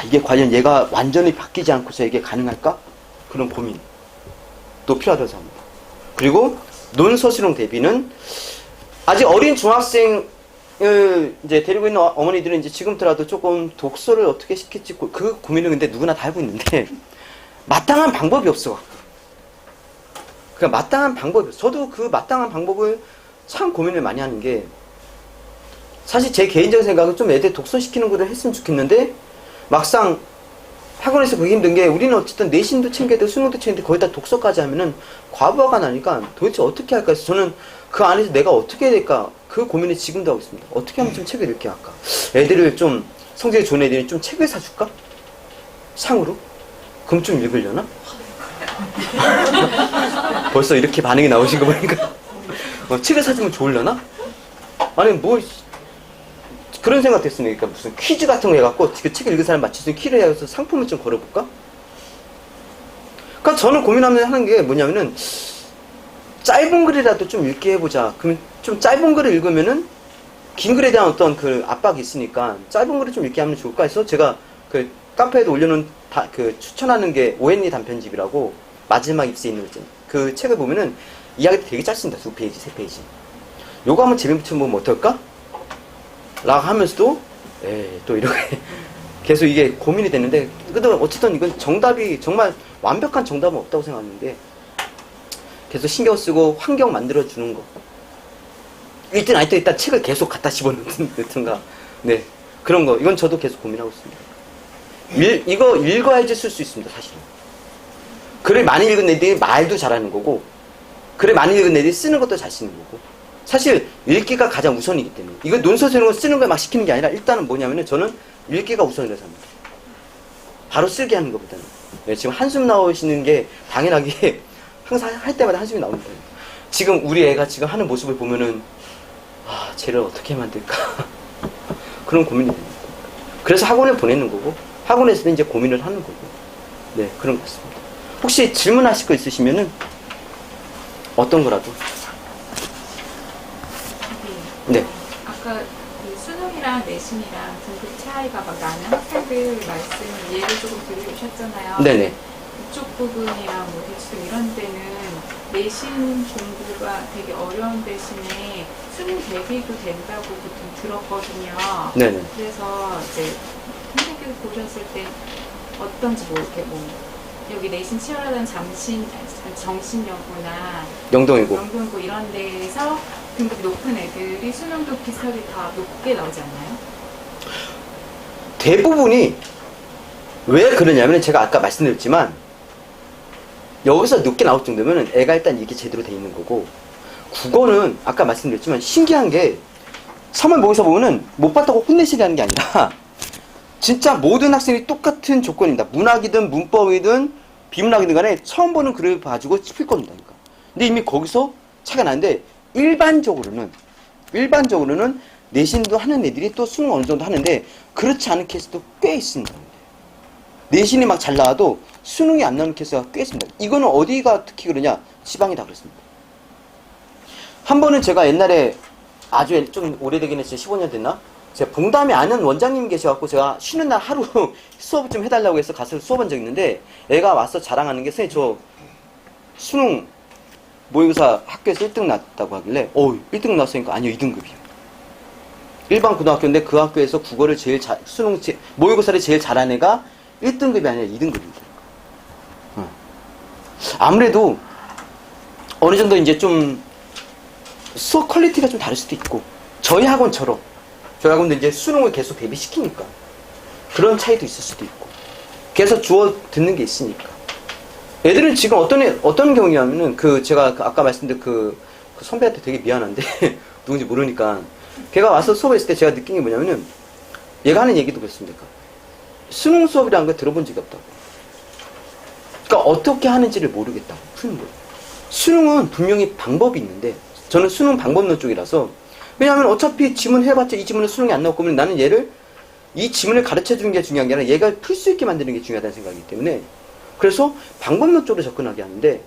이게 과연 얘가 완전히 바뀌지 않고서 이게 가능할까? 그런 고민도 필요하다고 생각합니다. 그리고 논서 수능 대비는, 아직 어린 중학생을 이제 데리고 있는 어머니들은 이제 지금부터라도 조금 독서를 어떻게 시킬지, 그 고민은 근데 누구나 다 하고 있는데, 마땅한 방법이 없어. 그러니까 마땅한 방법이 없어. 저도 그 마땅한 방법을 참 고민을 많이 하는 게, 사실 제 개인적인 생각은 좀 애들 독서시키는 거를 했으면 좋겠는데, 막상 학원에서 보기 힘든 게, 우리는 어쨌든 내신도 챙겨야 되고 수능도 챙겨야 되고 거기다 독서까지 하면은 과부하가 나니까 도대체 어떻게 할까 해서, 저는 그 안에서 내가 어떻게 해야 될까, 그 고민을 지금도 하고 있습니다. 어떻게 하면 좀 책을 읽게 할까? 애들을 좀, 성적이 좋은 애들이 좀 책을 사줄까? 상으로? 그럼 좀 읽으려나? 벌써 이렇게 반응이 나오신 거 보니까 책을 사주면 좋으려나? 아니 그런 생각도 했습니다. 그러니까 무슨 퀴즈 같은 거 해갖고 그 책을 읽은 사람 맞출 수 있는 퀴즈를 해서 상품을 좀 걸어볼까? 그러니까 저는 고민하는 게 뭐냐면은, 짧은 글이라도 좀 읽게 해보자. 그러면 좀 짧은 글을 읽으면은 긴 글에 대한 어떤 그 압박이 있으니까 짧은 글을 좀 읽게 하면 좋을까 해서, 제가 그 카페에도 올려놓은 그 추천하는 게 오헨리 단편집이라고, 마지막 입시에 있는 거죠. 그 책을 보면은 이야기도 되게 짧습니다. 2페이지, 3페이지. 요거 한번 재미 붙여보면 어떨까? 라고 하면서도 또 이렇게 계속 이게 고민이 되는데 그래도 어쨌든 이건 정답이 정말 완벽한 정답은 없다고 생각하는데 계속 신경 쓰고 환경 만들어 주는 거. 일단 아니 일단 책을 계속 갖다 집어넣든가 네 그런 거 이건 저도 계속 고민하고 있습니다. 이거 읽어야지 쓸 수 있습니다. 사실은 글을 많이 읽은 애들이 말도 잘하는 거고 글을 많이 읽은 애들이 쓰는 것도 잘 쓰는 거고 사실 읽기가 가장 우선이기 때문에 이거 논서적으로 쓰는 걸 막 시키는 게 아니라 일단은 뭐냐면은 저는 읽기가 우선이라고 생각합니다. 바로 쓰게 하는 것보다는 네, 지금 한숨 나오시는 게 당연하게 항상 할 때마다 한숨이 나옵니다. 지금 우리 애가 지금 하는 모습을 보면은 쟤를 어떻게 만들까 그런 고민이 됩니다. 그래서 학원에 보내는 거고 학원에서도 이제 고민을 하는 거고 네 그런 것 같습니다. 혹시 질문하실 거 있으시면은 어떤 거라도 네. 아까 그 수능이랑 내신이랑 등급 차이가 막 나는 학생들 말씀 예를 조금 들으셨잖아요. 네네. 이쪽 부분이랑 뭐 대충 이런 데는 내신 공부가 되게 어려운 대신에 수능 대비도 된다고 보통 들었거든요. 네네. 그래서 이제 선생님께서 보셨을 때 어떤지 뭐 이렇게 뭐 여기 내신 치열하다는 정신여고나 영동이고 이런 데에서 등급이 높은 애들이 수능도 비슷하게 다 높게 나오지 않나요? 대부분이 왜 그러냐면 제가 아까 말씀드렸지만 여기서 높게 나올 정도면 애가 일단 이게 제대로 돼 있는 거고 국어는 아까 말씀드렸지만 신기한 게 3월 모의고사 보면은 못 봤다고 혼내시라는 게 아니라 진짜 모든 학생이 똑같은 조건입니다. 문학이든 문법이든 비문학이든 간에 처음 보는 글을 봐주고 짚을 겁니다. 그러니까. 근데 이미 거기서 차이가 나는데 일반적으로는 내신도 하는 애들이 또 수능 어느 정도 하는데 그렇지 않은 케이스도 꽤 있습니다. 내신이 막 잘 나와도 수능이 안 나오는 케이스가 꽤 있습니다. 이거는 어디가 특히 그러냐? 지방이 다 그렇습니다. 한 번은 제가 옛날에 아주 좀 오래되긴 했어요. 15년 됐나? 제가 봉담에 아는 원장님 계셔갖고 제가 쉬는 날 하루 수업을 좀 해달라고 해서 가서 수업한 적이 있는데 애가 와서 자랑하는 게 선생님 저 수능 모의고사 학교에서 1등 났다고 하길래 1등 났으니까 아니요 2등급이요. 일반 고등학교인데 그 학교에서 국어를 모의고사를 제일 잘한 애가 1등급이 아니라 2등급입니다. 아무래도 어느 정도 이제 좀 수업 퀄리티가 좀 다를 수도 있고 저희 학원도 이제 수능을 계속 대비시키니까 그런 차이도 있을 수도 있고 계속 주워 듣는 게 있으니까 애들은 지금 어떤 경우냐면은 제가 아까 말씀드린 그 선배한테 되게 미안한데 누군지 모르니까 걔가 와서 수업했을 때 제가 느낀 게 뭐냐면은 얘가 하는 얘기도 그렇습니다. 수능 수업이라는 걸 들어본 적이 없다고. 그러니까 어떻게 하는지를 모르겠다고 푸는 거예요. 수능은 분명히 방법이 있는데 저는 수능 방법론 쪽이라서 왜냐하면 어차피 지문 해봤자 이 지문은 수능이 안 나올 거면 나는 이 지문을 가르쳐 주는 게 중요한 게 아니라 얘가 풀 수 있게 만드는 게 중요하다는 생각이기 때문에 그래서 방법론 쪽으로 접근하게 하는데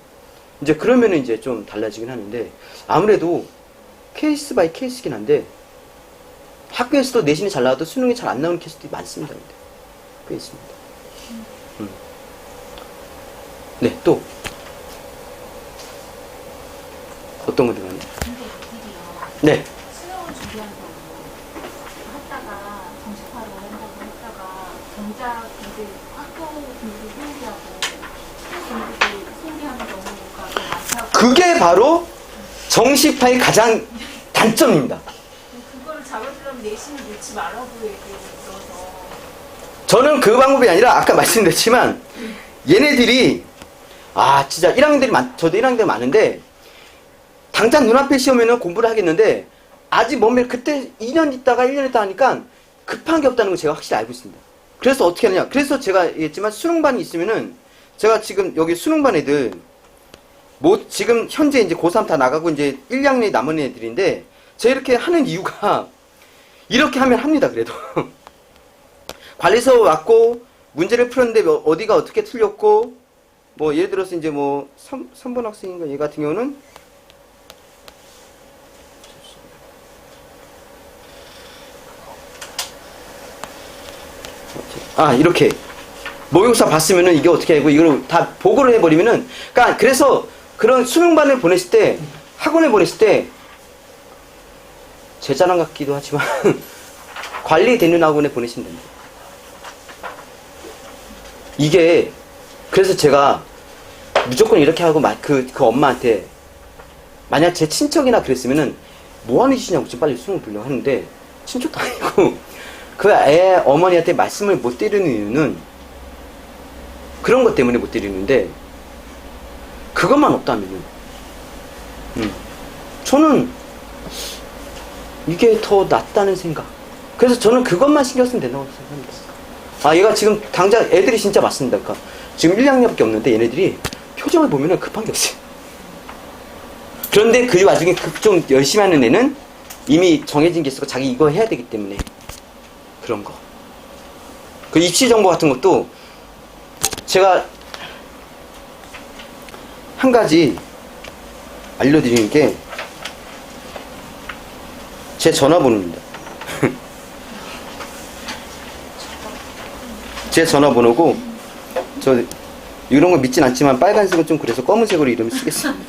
이제 그러면은 이제 좀 달라지긴 하는데 아무래도 케이스 바이 케이스긴 한데 학교에서도 내신이 잘 나와도 수능이 잘 안 나오는 케이스들이 많습니다. 근데 꽤 있습니다. 네, 또 어떤 거 들어가나요? 네. 수능을 준비한다고 했다가 정시파로 한다고 했다가 정작 이제 학교 공부 소개하고 수능 공부 소개하는 경우가 더 많다고. 그게 바로 정시파의 가장 단점입니다. 그거를 잡아주려면 내신을 놓지 말라고 얘기해서 저는 그 방법이 아니라 아까 말씀드렸지만 얘네들이 진짜 1학년들이 저도 1학년들 많은데 당장 눈앞에 시험에는 공부를 하겠는데 아직 몸에 그때 2년 있다가 1년 있다 하니까 급한 게 없다는 걸 제가 확실히 알고 있습니다. 그래서 어떻게 하느냐? 그래서 제가 얘기했지만 수능반이 있으면은 제가 지금 여기 수능반 애들 지금 현재 이제 고3 다 나가고 이제 1, 2학년이 남은 애들인데 제가 이렇게 하는 이유가 이렇게 하면 합니다. 그래도 관리서 왔고 문제를 풀었는데 어디가 어떻게 틀렸고 뭐 예를 들어서 이제 뭐 3번 학생인가 얘 같은 경우는 이렇게 모의고사 봤으면은 이게 어떻게 하고 이걸 다 보고를 해버리면은 그러니까 그래서 그런 수능반을 보냈을 때 학원에 보냈을 때 제 자랑 같기도 하지만 관리 대륜학원에 보내시면 됩니다. 이게 그래서 제가 무조건 이렇게 하고 그 엄마한테 만약 제 친척이나 그랬으면은 뭐 하는 짓이냐고 지금 빨리 수능 보려고 하는데 친척도 아니고 그 애 어머니한테 말씀을 못 드리는 이유는 그런 것 때문에 못 드리는데 그것만 없다면은 저는 이게 더 낫다는 생각. 그래서 저는 그것만 신경 쓰면 된다고 생각합니다. 아, 얘가 지금 당장 애들이 진짜 맞습니다. 그러니까 지금 1, 2학년밖에 없는데 얘네들이 표정을 보면은 급한 게 없어요. 그런데 그 와중에 좀 열심히 하는 애는 이미 정해진 게 있어서 자기 이거 해야 되기 때문에 그런 거. 그 입시 정보 같은 것도 제가 한 가지 알려드리는 게 제 전화번호입니다. 제 전화번호고 저 이런 거 믿진 않지만 빨간색은 좀 그래서 검은색으로 이름 쓰겠습니다.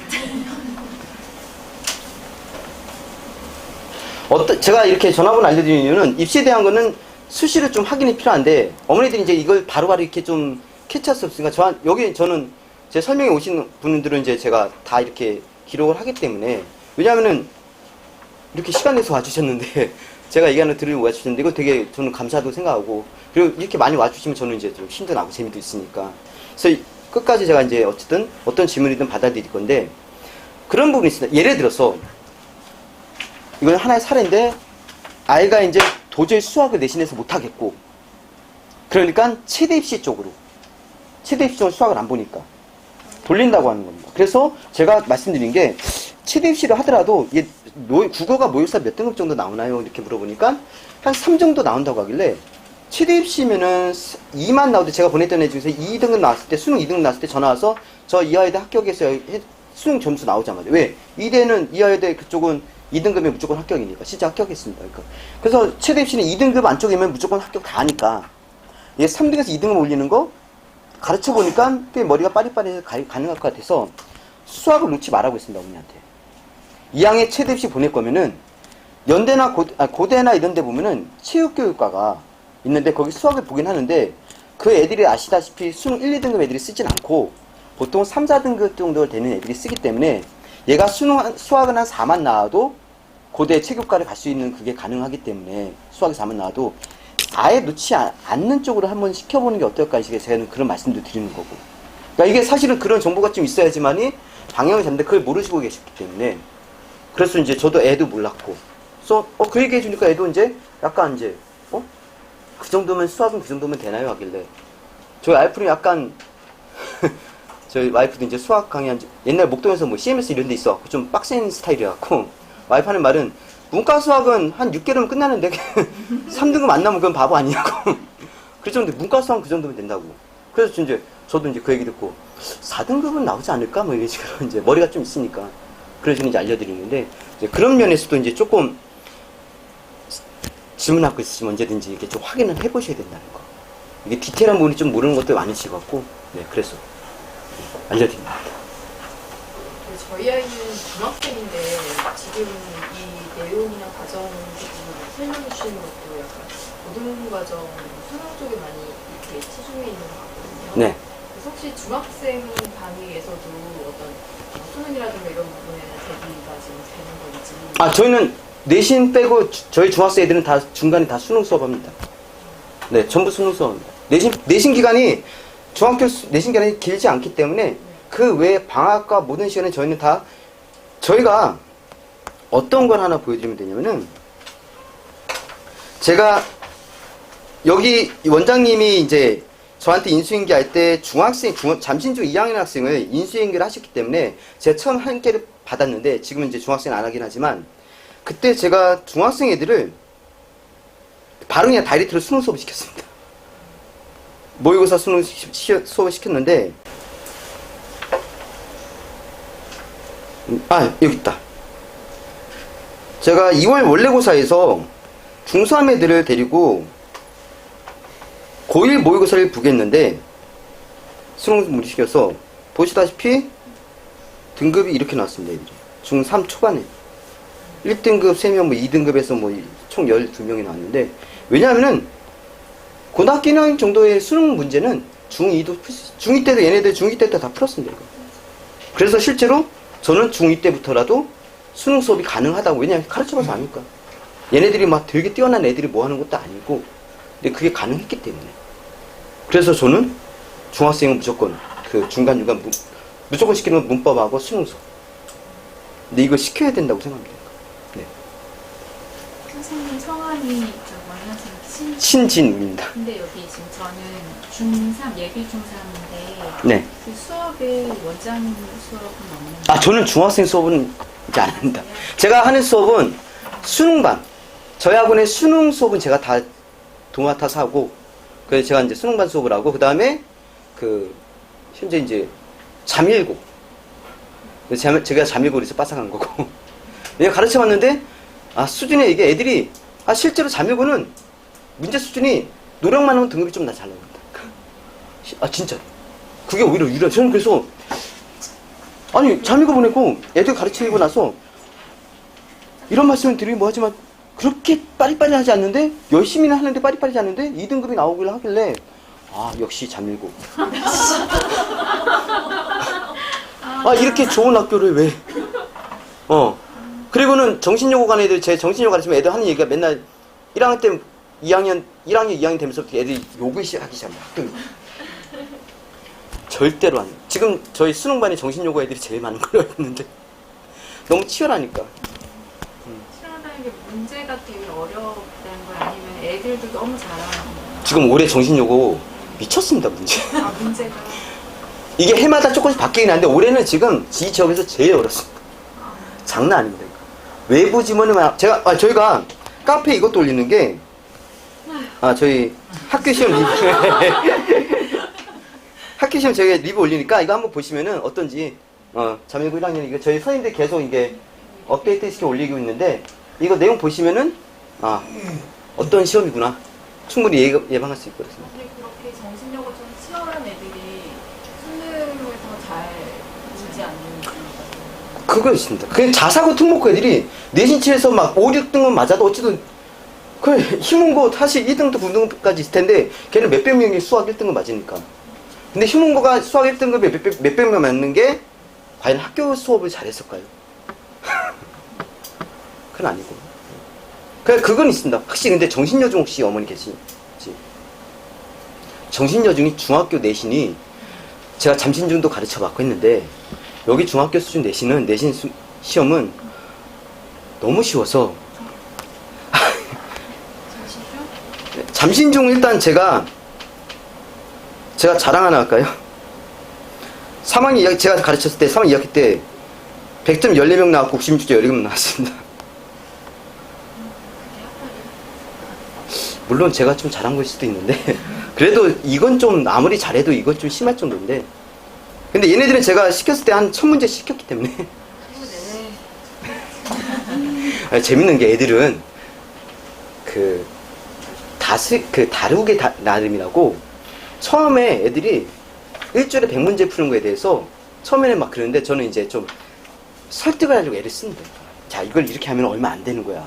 제가 이렇게 전화번호 알려드리는 이유는 입시에 대한 거는 수시로 좀 확인이 필요한데 어머니들이 이제 이걸 바로바로 이렇게 좀 캐치할 수 없으니까 여기 저는 제 설명에 오신 분들은 이제 제가 다 이렇게 기록을 하기 때문에 왜냐하면은 이렇게 시간 내서 와주셨는데 제가 얘기하는 거 들으려고 와주셨는데 이거 되게 저는 감사하다고 생각하고 그리고 이렇게 많이 와주시면 저는 이제 좀 힘도 나고 재미도 있으니까 그래서 끝까지 제가 이제 어쨌든 어떤 질문이든 받아들일 건데 그런 부분이 있습니다. 예를 들어서 이건 하나의 사례인데 아이가 이제 도저히 수학을 내신해서 못하겠고 그러니까 최대 입시 쪽으로 수학을 안 보니까 돌린다고 하는 겁니다. 그래서 제가 말씀드린 게 최대 입시를 하더라도 이게 국어가 모의고사 몇 등급 정도 나오나요? 이렇게 물어보니까 한 3 정도 나온다고 하길래 최대 입시면은 2만 나오도 제가 보냈던 애 중에서 2등급 나왔을 때 수능 2등급 나왔을 때 전화 와서 저 이화여대 합격했어요. 수능 점수 나오자마자 왜? 이대는 이화여대 그쪽은 2등급이면 무조건 합격이니까 실제 합격했습니다. 그러니까. 그래서 최대 입시는 2등급 안쪽이면 무조건 합격 다 하니까 얘 3등에서 2등급 올리는 거 가르쳐 보니까 꽤 머리가 빠릿빠릿해서 가능할 것 같아서 수학을 놓지 말라고 했습니다. 어머니한테. 2학년 최대 입시 보낼 거면은 연대나 고대나 이런 데 보면은 체육교육과가 있는데 거기 수학을 보긴 하는데 그 애들이 아시다시피 수능 1, 2등급 애들이 쓰진 않고 보통 3, 4등급 정도 되는 애들이 쓰기 때문에 얘가 수학은 한 4만 나와도 고대 체육과를 갈 수 있는 그게 가능하기 때문에 수학이 4만 나와도 아예 놓지 않는 쪽으로 한번 시켜보는 게 어떨까 제가 그런 말씀도 드리는 거고 그러니까 이게 사실은 그런 정보가 좀 있어야지만이 방향을 잡는데 그걸 모르시고 계셨기 때문에 그래서 이제 저도 애도 몰랐고 그래서 그 얘기 해주니까 애도 이제 약간 이제 그 정도면 수학은 그 정도면 되나요? 하길래 저희 와이프는 약간 저희 와이프도 이제 수학 강의한 옛날 목동에서 뭐 CMS 이런 데 있어갖고 좀 빡센 스타일이어갖고 와이프 하는 말은 문과 수학은 한 6개월이면 끝나는데 3등급 안 나오면 그건 바보 아니냐고 그래서 근데 문과 수학은 그 정도면 된다고 그래서 이제 저도 이제 그 얘기 듣고 4등급은 나오지 않을까? 뭐 이런 식으로 이제 머리가 좀 있으니까 그래서 이제 알려드리는데 이제 그런 면에서도 이제 조금 질문하고 있으시면 언제든지 이렇게 좀 확인을 해보셔야 된다는 거. 이게 디테일한 부분이 좀 모르는 것도 많으시고 같고, 네, 그래서 알려드립니다. 저희 아이는 중학생인데 지금 이 내용이나 과정 부분 설명해 주시는 것도 약간 고등 과정 수능 쪽에 많이 이렇게 치중해 있는 것 같거든요. 네. 그래서 혹시 중학생 단위에서도 어떤 수능이라든가 이런 부분에 대비가 지금 되는 건지? 아, 저희는 내신 빼고 저희 중학생 애들은 다 중간에 다 수능 수업합니다. 네, 전부 수능 수업합니다. 내신 기간이 중학교 내신 기간이 길지 않기 때문에 그 외에 방학과 모든 시간에 저희는 다 저희가 어떤 걸 하나 보여드리면 되냐면은 제가 여기 원장님이 이제 저한테 인수인계 할 때 잠신중 2학년 학생을 인수인계를 하셨기 때문에 제가 처음 한 개를 받았는데 지금은 이제 중학생은 안 하긴 하지만 그때 제가 중학생 애들을 바로 그냥 다이렉트로 수능 수업을 시켰습니다. 모의고사 수능 수업을 시켰는데 여기 있다. 제가 2월 원래고사에서 중3 애들을 데리고 고1 모의고사를 보겠는데 수능 무리 시켜서 보시다시피 등급이 이렇게 나왔습니다. 애들이 중3 초반에 1등급 3명, 2등급에서 총 12명이 나왔는데 왜냐하면은 고등학교 1학년 정도의 수능 문제는 중2도 중2 때도 얘네들 중2 때도 다 풀었습니다. 이거. 그래서 실제로 저는 중2 때부터라도 수능 수업이 가능하다고. 왜냐하면 가르쳐봐서 아니까. 얘네들이 막 되게 뛰어난 애들이 뭐 하는 것도 아니고, 근데 그게 가능했기 때문에. 그래서 저는 중학생은 무조건 그 중간중간 무조건 시키는 건 문법하고 수능 수업. 근데 이걸 시켜야 된다고 생각합니다. 네. 선생님 성함이 저거 안녕하세요. 신진입니다. 근데 여기 지금 저는 중3 예비 중3인데 네. 그 수업에 원장님 수업은 없는 아, 저는 중학생 수업은 이제 안 합니다. 제가 하는 수업은 수능반. 저희 학원의 수능 수업은 제가 다 도맡아서 하고, 그래서 제가 이제 수능반 수업을 하고, 그 다음에 현재 이제 잠일고. 제가 잠일고 그래서 빠삭한 거고. 내가 가르쳐 봤는데, 수준이 이게 애들이, 실제로 잠일고는 문제 수준이 노력만 하면 등급이 좀 잘 나옵니다. 진짜. 그게 오히려 유리해요. 저는 그래서, 잠일고 보내고 애들 가르치고 나서 이런 말씀을 드리기 뭐하지만 그렇게 빠리빠리 하지 않는데 열심히는 하는데 빠리빠리 하지 않는데 2등급이 나오길래 하길래 역시 잠일고 이렇게 좋은 학교를 왜 그리고는 정신여고 간 애들 제 정신여고 가르치면 애들 하는 얘기가 맨날 1학년 때 2학년 되면서부터 애들이 욕을 시작하기 시작합니다. 학교 절대로 안. 지금 저희 수능반에 정신요고 애들이 제일 많은 걸로 알고 있는데 너무 치열하니까. 치열하다는 게 문제가 되게 어렵다는 거 아니면 애들도 너무 잘하는 거예요? 지금 올해 정신요고 미쳤습니다, 문제. 문제가 이게 해마다 조금씩 바뀌긴 하는데 올해는 지금 이 지역에서 제일 어렵습니다. 장난 아닙니다. 이거. 외부 지문을 저희가 카페에 이것도 올리는 게 저희 학교 시험 리뷰 학교 시험 저희가 리뷰 올리니까 이거 한번 보시면은 어떤지 잠일고 1학년 이거 저희 선생님들 계속 이게 업데이트 시켜 올리고 있는데 이거 내용 보시면은 어떤 시험이구나 충분히 예방할 수 있거든요. 근데 그렇게 정신력을 좀 치열한 애들이 수능을 더 잘 보지 않는 이유가 그거 있습니다. 그냥 자사고 특목고 애들이 내신치에서 막 5, 6등은 맞아도 어쨌든 그 희문고 사실 2등급, 9등급까지 있을 텐데 걔는 몇백 명이 수학 1등급 맞으니까. 근데 희문고가 수학 1등급에 몇백 명 맞는 게 과연 학교 수업을 잘했을까요? 그건 아니고. 그건 있습니다. 확실히 근데 정신여중 혹시 어머니 계시지? 정신여중이 중학교 내신이 제가 잠신중도 가르쳐봤고 했는데 여기 중학교 수준 내신은 내신 시험은 너무 쉬워서 잠신중 일단 제가 자랑 하나 할까요? 3학년 2학기 제가 가르쳤을 때 3학년 2학기 때 100점 14명 나왔고 96점 17명 나왔습니다. 물론 제가 좀 잘한 걸 수도 있는데 그래도 이건 좀 아무리 잘해도 이건 좀 심할 정도인데 근데 얘네들은 제가 시켰을 때 한 1000문제 시켰기 때문에 재밌는 게 애들은 다루게 나름이라고 처음에 애들이 일주일에 100문제 푸는 거에 대해서 처음에는 막 그러는데 저는 이제 좀 설득을 하려고 애를 씁니다. 자, 이걸 이렇게 하면 얼마 안 되는 거야.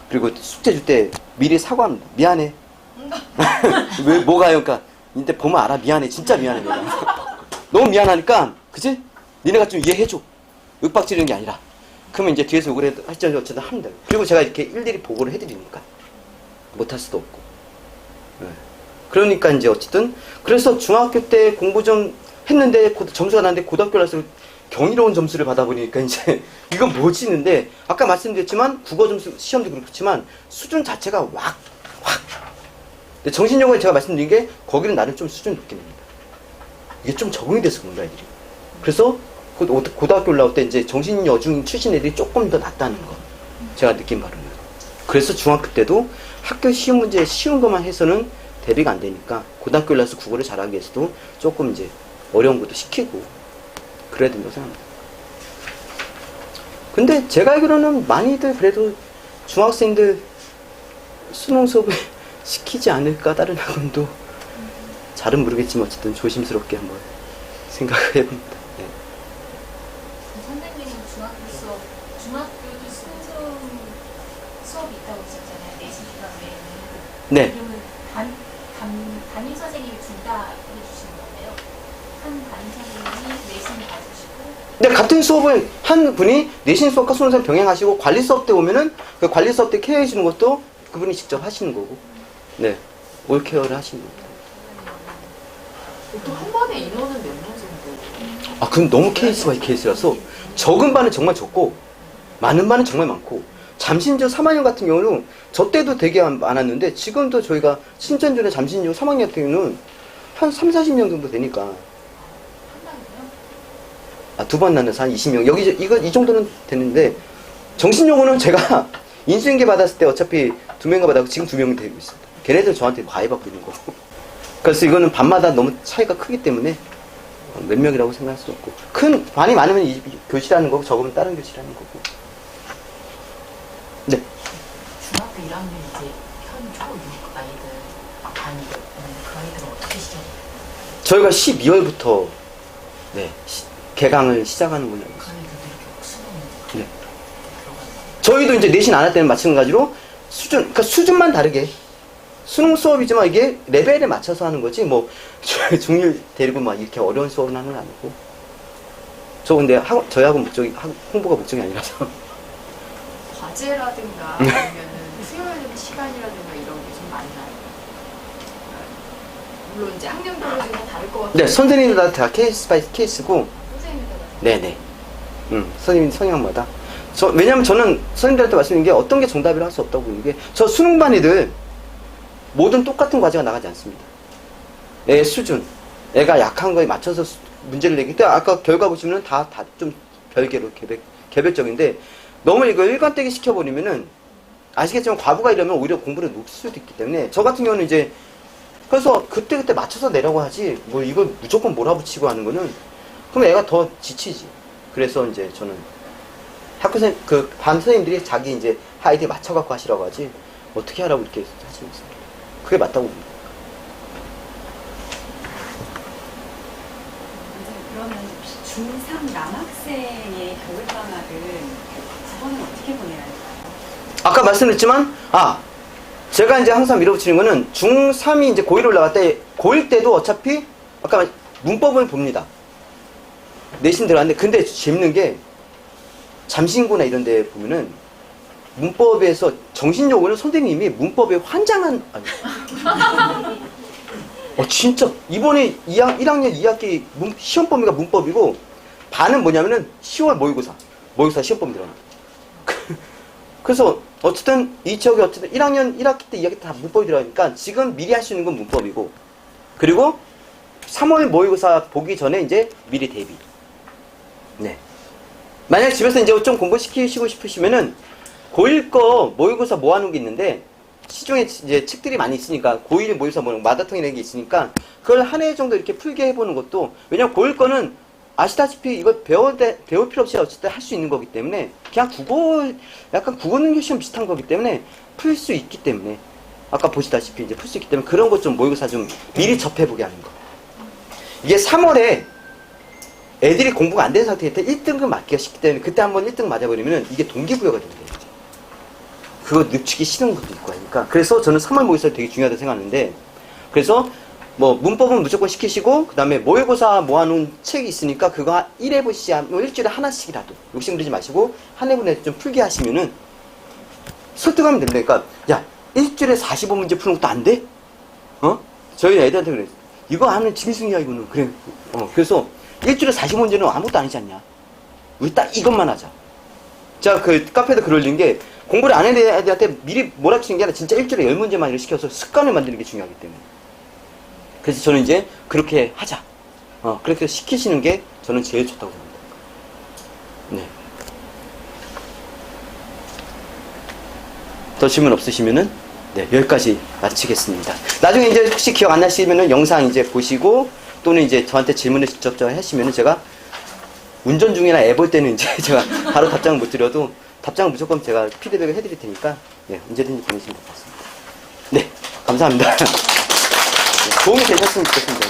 그리고 숙제 줄 때 미리 사과합니다. 미안해. 왜, 뭐가요? 그러니까 이때 보면 알아. 미안해. 진짜 미안해. 내가. 너무 미안하니까 그치? 니네가 좀 이해해줘. 윽박지르는 게 아니라. 그러면 이제 뒤에서 욕을 어쨌든 합니다. 그리고 제가 이렇게 일일이 보고를 해드리니까 못할 수도 없고. 네. 그러니까 이제 어쨌든 그래서 중학교 때 공부 좀 했는데 점수가 났는데 고등학교 나서 경이로운 점수를 받아보니까 이제 이건 뭐지 했는데 아까 말씀드렸지만 국어 점수 시험도 그렇지만 수준 자체가 확 근데 정신여고에 제가 말씀드린 게 거기는 나름 좀 수준이 높긴 합니다. 이게 좀 적응이 돼서 그런가 애들이. 그래서 고등학교 올라올 때 이제 정신여중 출신 애들이 조금 더 낫다는 거 제가 느낀 바로는. 그래서 중학교 때도 학교 시험 문제 쉬운 것만 해서는 대비가 안 되니까 고등학교 올라서 국어를 잘하기 위해서도 조금 이제 어려운 것도 시키고 그래야 된다고 생각합니다. 근데 제가 알기로는 많이들 그래도 중학생들 수능 수업을 시키지 않을까 다른 학원도 잘은 모르겠지만 어쨌든 조심스럽게 한번 생각을 해봅니다. 네. 선생님은 중학교 수업, 중학교도 수업이 있다고 하셨잖아요. 내신 기간 외에는. 네. 그러면 담임 선생님이 둘 다 해주시는 건데요. 한 담임 선생님이 내신 봐주시고 근데 같은 수업을 한 분이 내신 수업과 수능생 병행하시고 관리 수업 때 오면은 그 관리 수업 때 케어해 주는 것도 그분이 직접 하시는 거고, 네, 올 케어를 하시는 거고. 보통 한 번에 인원은 몇 명 정도? 아, 그건 너무 케이스 바이 케이스라서 적은 반은 정말 적고 많은 반은 정말 많고, 잠신조 3학년 같은 경우는 저 때도 되게 많았는데 지금도 저희가 신천전에 잠신조 3학년 같은 경우는 한 3, 40명 정도 되니까. 한 달이요? 아, 두 번 나눠서 한 20명. 여기, 이 정도는 되는데, 정신요구는 제가 인수인계 받았을 때 어차피 2명가 받았고, 지금 2명 되고 있습니다. 걔네들 저한테 많이 받고 있는 거고. 그래서 이거는 반마다 너무 차이가 크기 때문에 몇 명이라고 생각할 수 없고. 반이 많으면 이 교실하는 거고, 적으면 다른 교실하는 거고. 네. 중학교 1학년 이제 현 초6 아이들 반이거든요. 그 아이들은 어떻게 시작해요? 저희가 12월부터, 네, 개강을 시작하는 걸로 알고 그 있습니다. 아이들도 이렇게 수능이 네. 들어가요. 저희도 이제 내신 안 할 때는 마찬가지로 그러니까 수준만 다르게. 수능 수업이지만 이게 레벨에 맞춰서 하는 거지, 뭐, 중일 데리고 막 이렇게 어려운 수업을 하는 건 아니고. 저 근데 저희 학원 목적이, 홍보가 목적이 아니라서. 과제라든가 아니면은 수요일 시간이라든가 이런 게 좀 많나요? 물론 이제 학년별로 좀 다 다를 것 같아요. 네, 선생님들 다 케이스 바이 케이스고, 선생님들마다. 네네. 선생님 성향마다. 왜냐면 저는 선생님들한테 말씀드린 게 어떤 게 정답이라 할 수 없다고 보는 게, 저 수능반 애들 모든 똑같은 과제가 나가지 않습니다. 애 수준, 애가 약한 거에 맞춰서 문제를 내기. 근데 아까 결과 보시면 다 좀 별개로 개별적인데, 너무 이거 일관되게 시켜버리면은, 아시겠지만 과부가 이러면 오히려 공부를 놓칠 수도 있기 때문에, 저 같은 경우는 이제, 그래서 그때 맞춰서 내라고 하지, 뭐 이걸 무조건 몰아붙이고 하는 거는, 그럼 애가 더 지치지. 그래서 이제 저는 반 선생님들이 자기 이제 아이들 맞춰갖고 하시라고 하지, 어떻게 하라고 이렇게 하시는 거예요. 그게 맞다고 봅니다. 그러면 중3 남학생의 겨울방학은 9번은 어떻게 보내야 할까요? 아까 말씀드렸지만, 제가 이제 항상 밀어붙이는 거는 중3이 이제 고1 올라갈 때, 고1 때도 어차피, 아까 문법을 봅니다. 내신 들어갔는데, 근데 재밌는 게, 잠신고나 이런 데 보면은, 문법에서 정신적으로는 선생님이 문법에 환장한, 진짜, 이번에 1학년 2학기 시험 범위가 문법이고, 반은 뭐냐면은 10월 모의고사 시험 범위 들어가. 그래서, 어쨌든 1학년 1학기 때 2학기 때 다 문법이 들어가니까, 지금 미리 할 수 있는 건 문법이고, 그리고 3월 모의고사 보기 전에 이제 미리 대비. 네. 만약 집에서 이제 좀 공부시키시고 싶으시면은, 고1 거 모의고사 모아놓은 게 있는데, 시중에 이제 책들이 많이 있으니까, 고1 모의고사 모의고사 마다통이라는 게 있으니까, 그걸 한 해 정도 이렇게 풀게 해보는 것도, 왜냐면 고1 거는 아시다시피 이걸 배울 필요 없이 어쨌든 할 수 있는 거기 때문에, 그냥 약간 국어 능력 시험 비슷한 거기 때문에, 풀 수 있기 때문에, 아까 보시다시피 이제 풀 수 있기 때문에, 그런 것 좀 모의고사 좀 미리 접해보게 하는 거. 이게 3월에 애들이 공부가 안 된 상태일 때 1등급 맞기가 쉽기 때문에, 그때 한번 1등 맞아버리면 이게 동기부여가 된대요. 그거 늦추기 싫은 것도 있고 하니까. 그래서 저는 3월 모의고사 되게 중요하다고 생각하는데, 그래서 뭐 문법은 무조건 시키시고, 그 다음에 모의고사 모아놓은 책이 있으니까 그거 1회분씩, 뭐 일주일에 하나씩이라도 욕심부리지 마시고 한 회분에 좀 풀게 하시면은 설득하면 된다니까. 야, 일주일에 45문제 푸는 것도 안 돼? 저희 애들한테 그래. 이거 하면 짐승이야 이거는. 그래. 그래서 일주일에 45문제는 아무것도 아니지 않냐. 우리 딱 이것만 하자. 제가 그 카페에도 글 올린 게, 공부를 안 해야 애들한테 미리 몰아치는 게 아니라 진짜 일주일에 10문제만 시켜서 습관을 만드는 게 중요하기 때문에. 그래서 저는 이제 그렇게 하자. 그렇게 시키시는 게 저는 제일 좋다고 봅니다. 네. 더 질문 없으시면은, 네, 여기까지 마치겠습니다. 나중에 이제 혹시 기억 안 나시면은 영상 이제 보시고, 또는 이제 저한테 질문을 직접 하시면은 제가 운전 중이나 애 볼 때는 이제 제가 바로 답장을 못 드려도 답장은 무조건 제가 피드백을 해드릴 테니까, 네, 언제든지 보내시면 될 것 같습니다. 네, 감사합니다. 네, 도움이 되셨으면 좋겠습니다.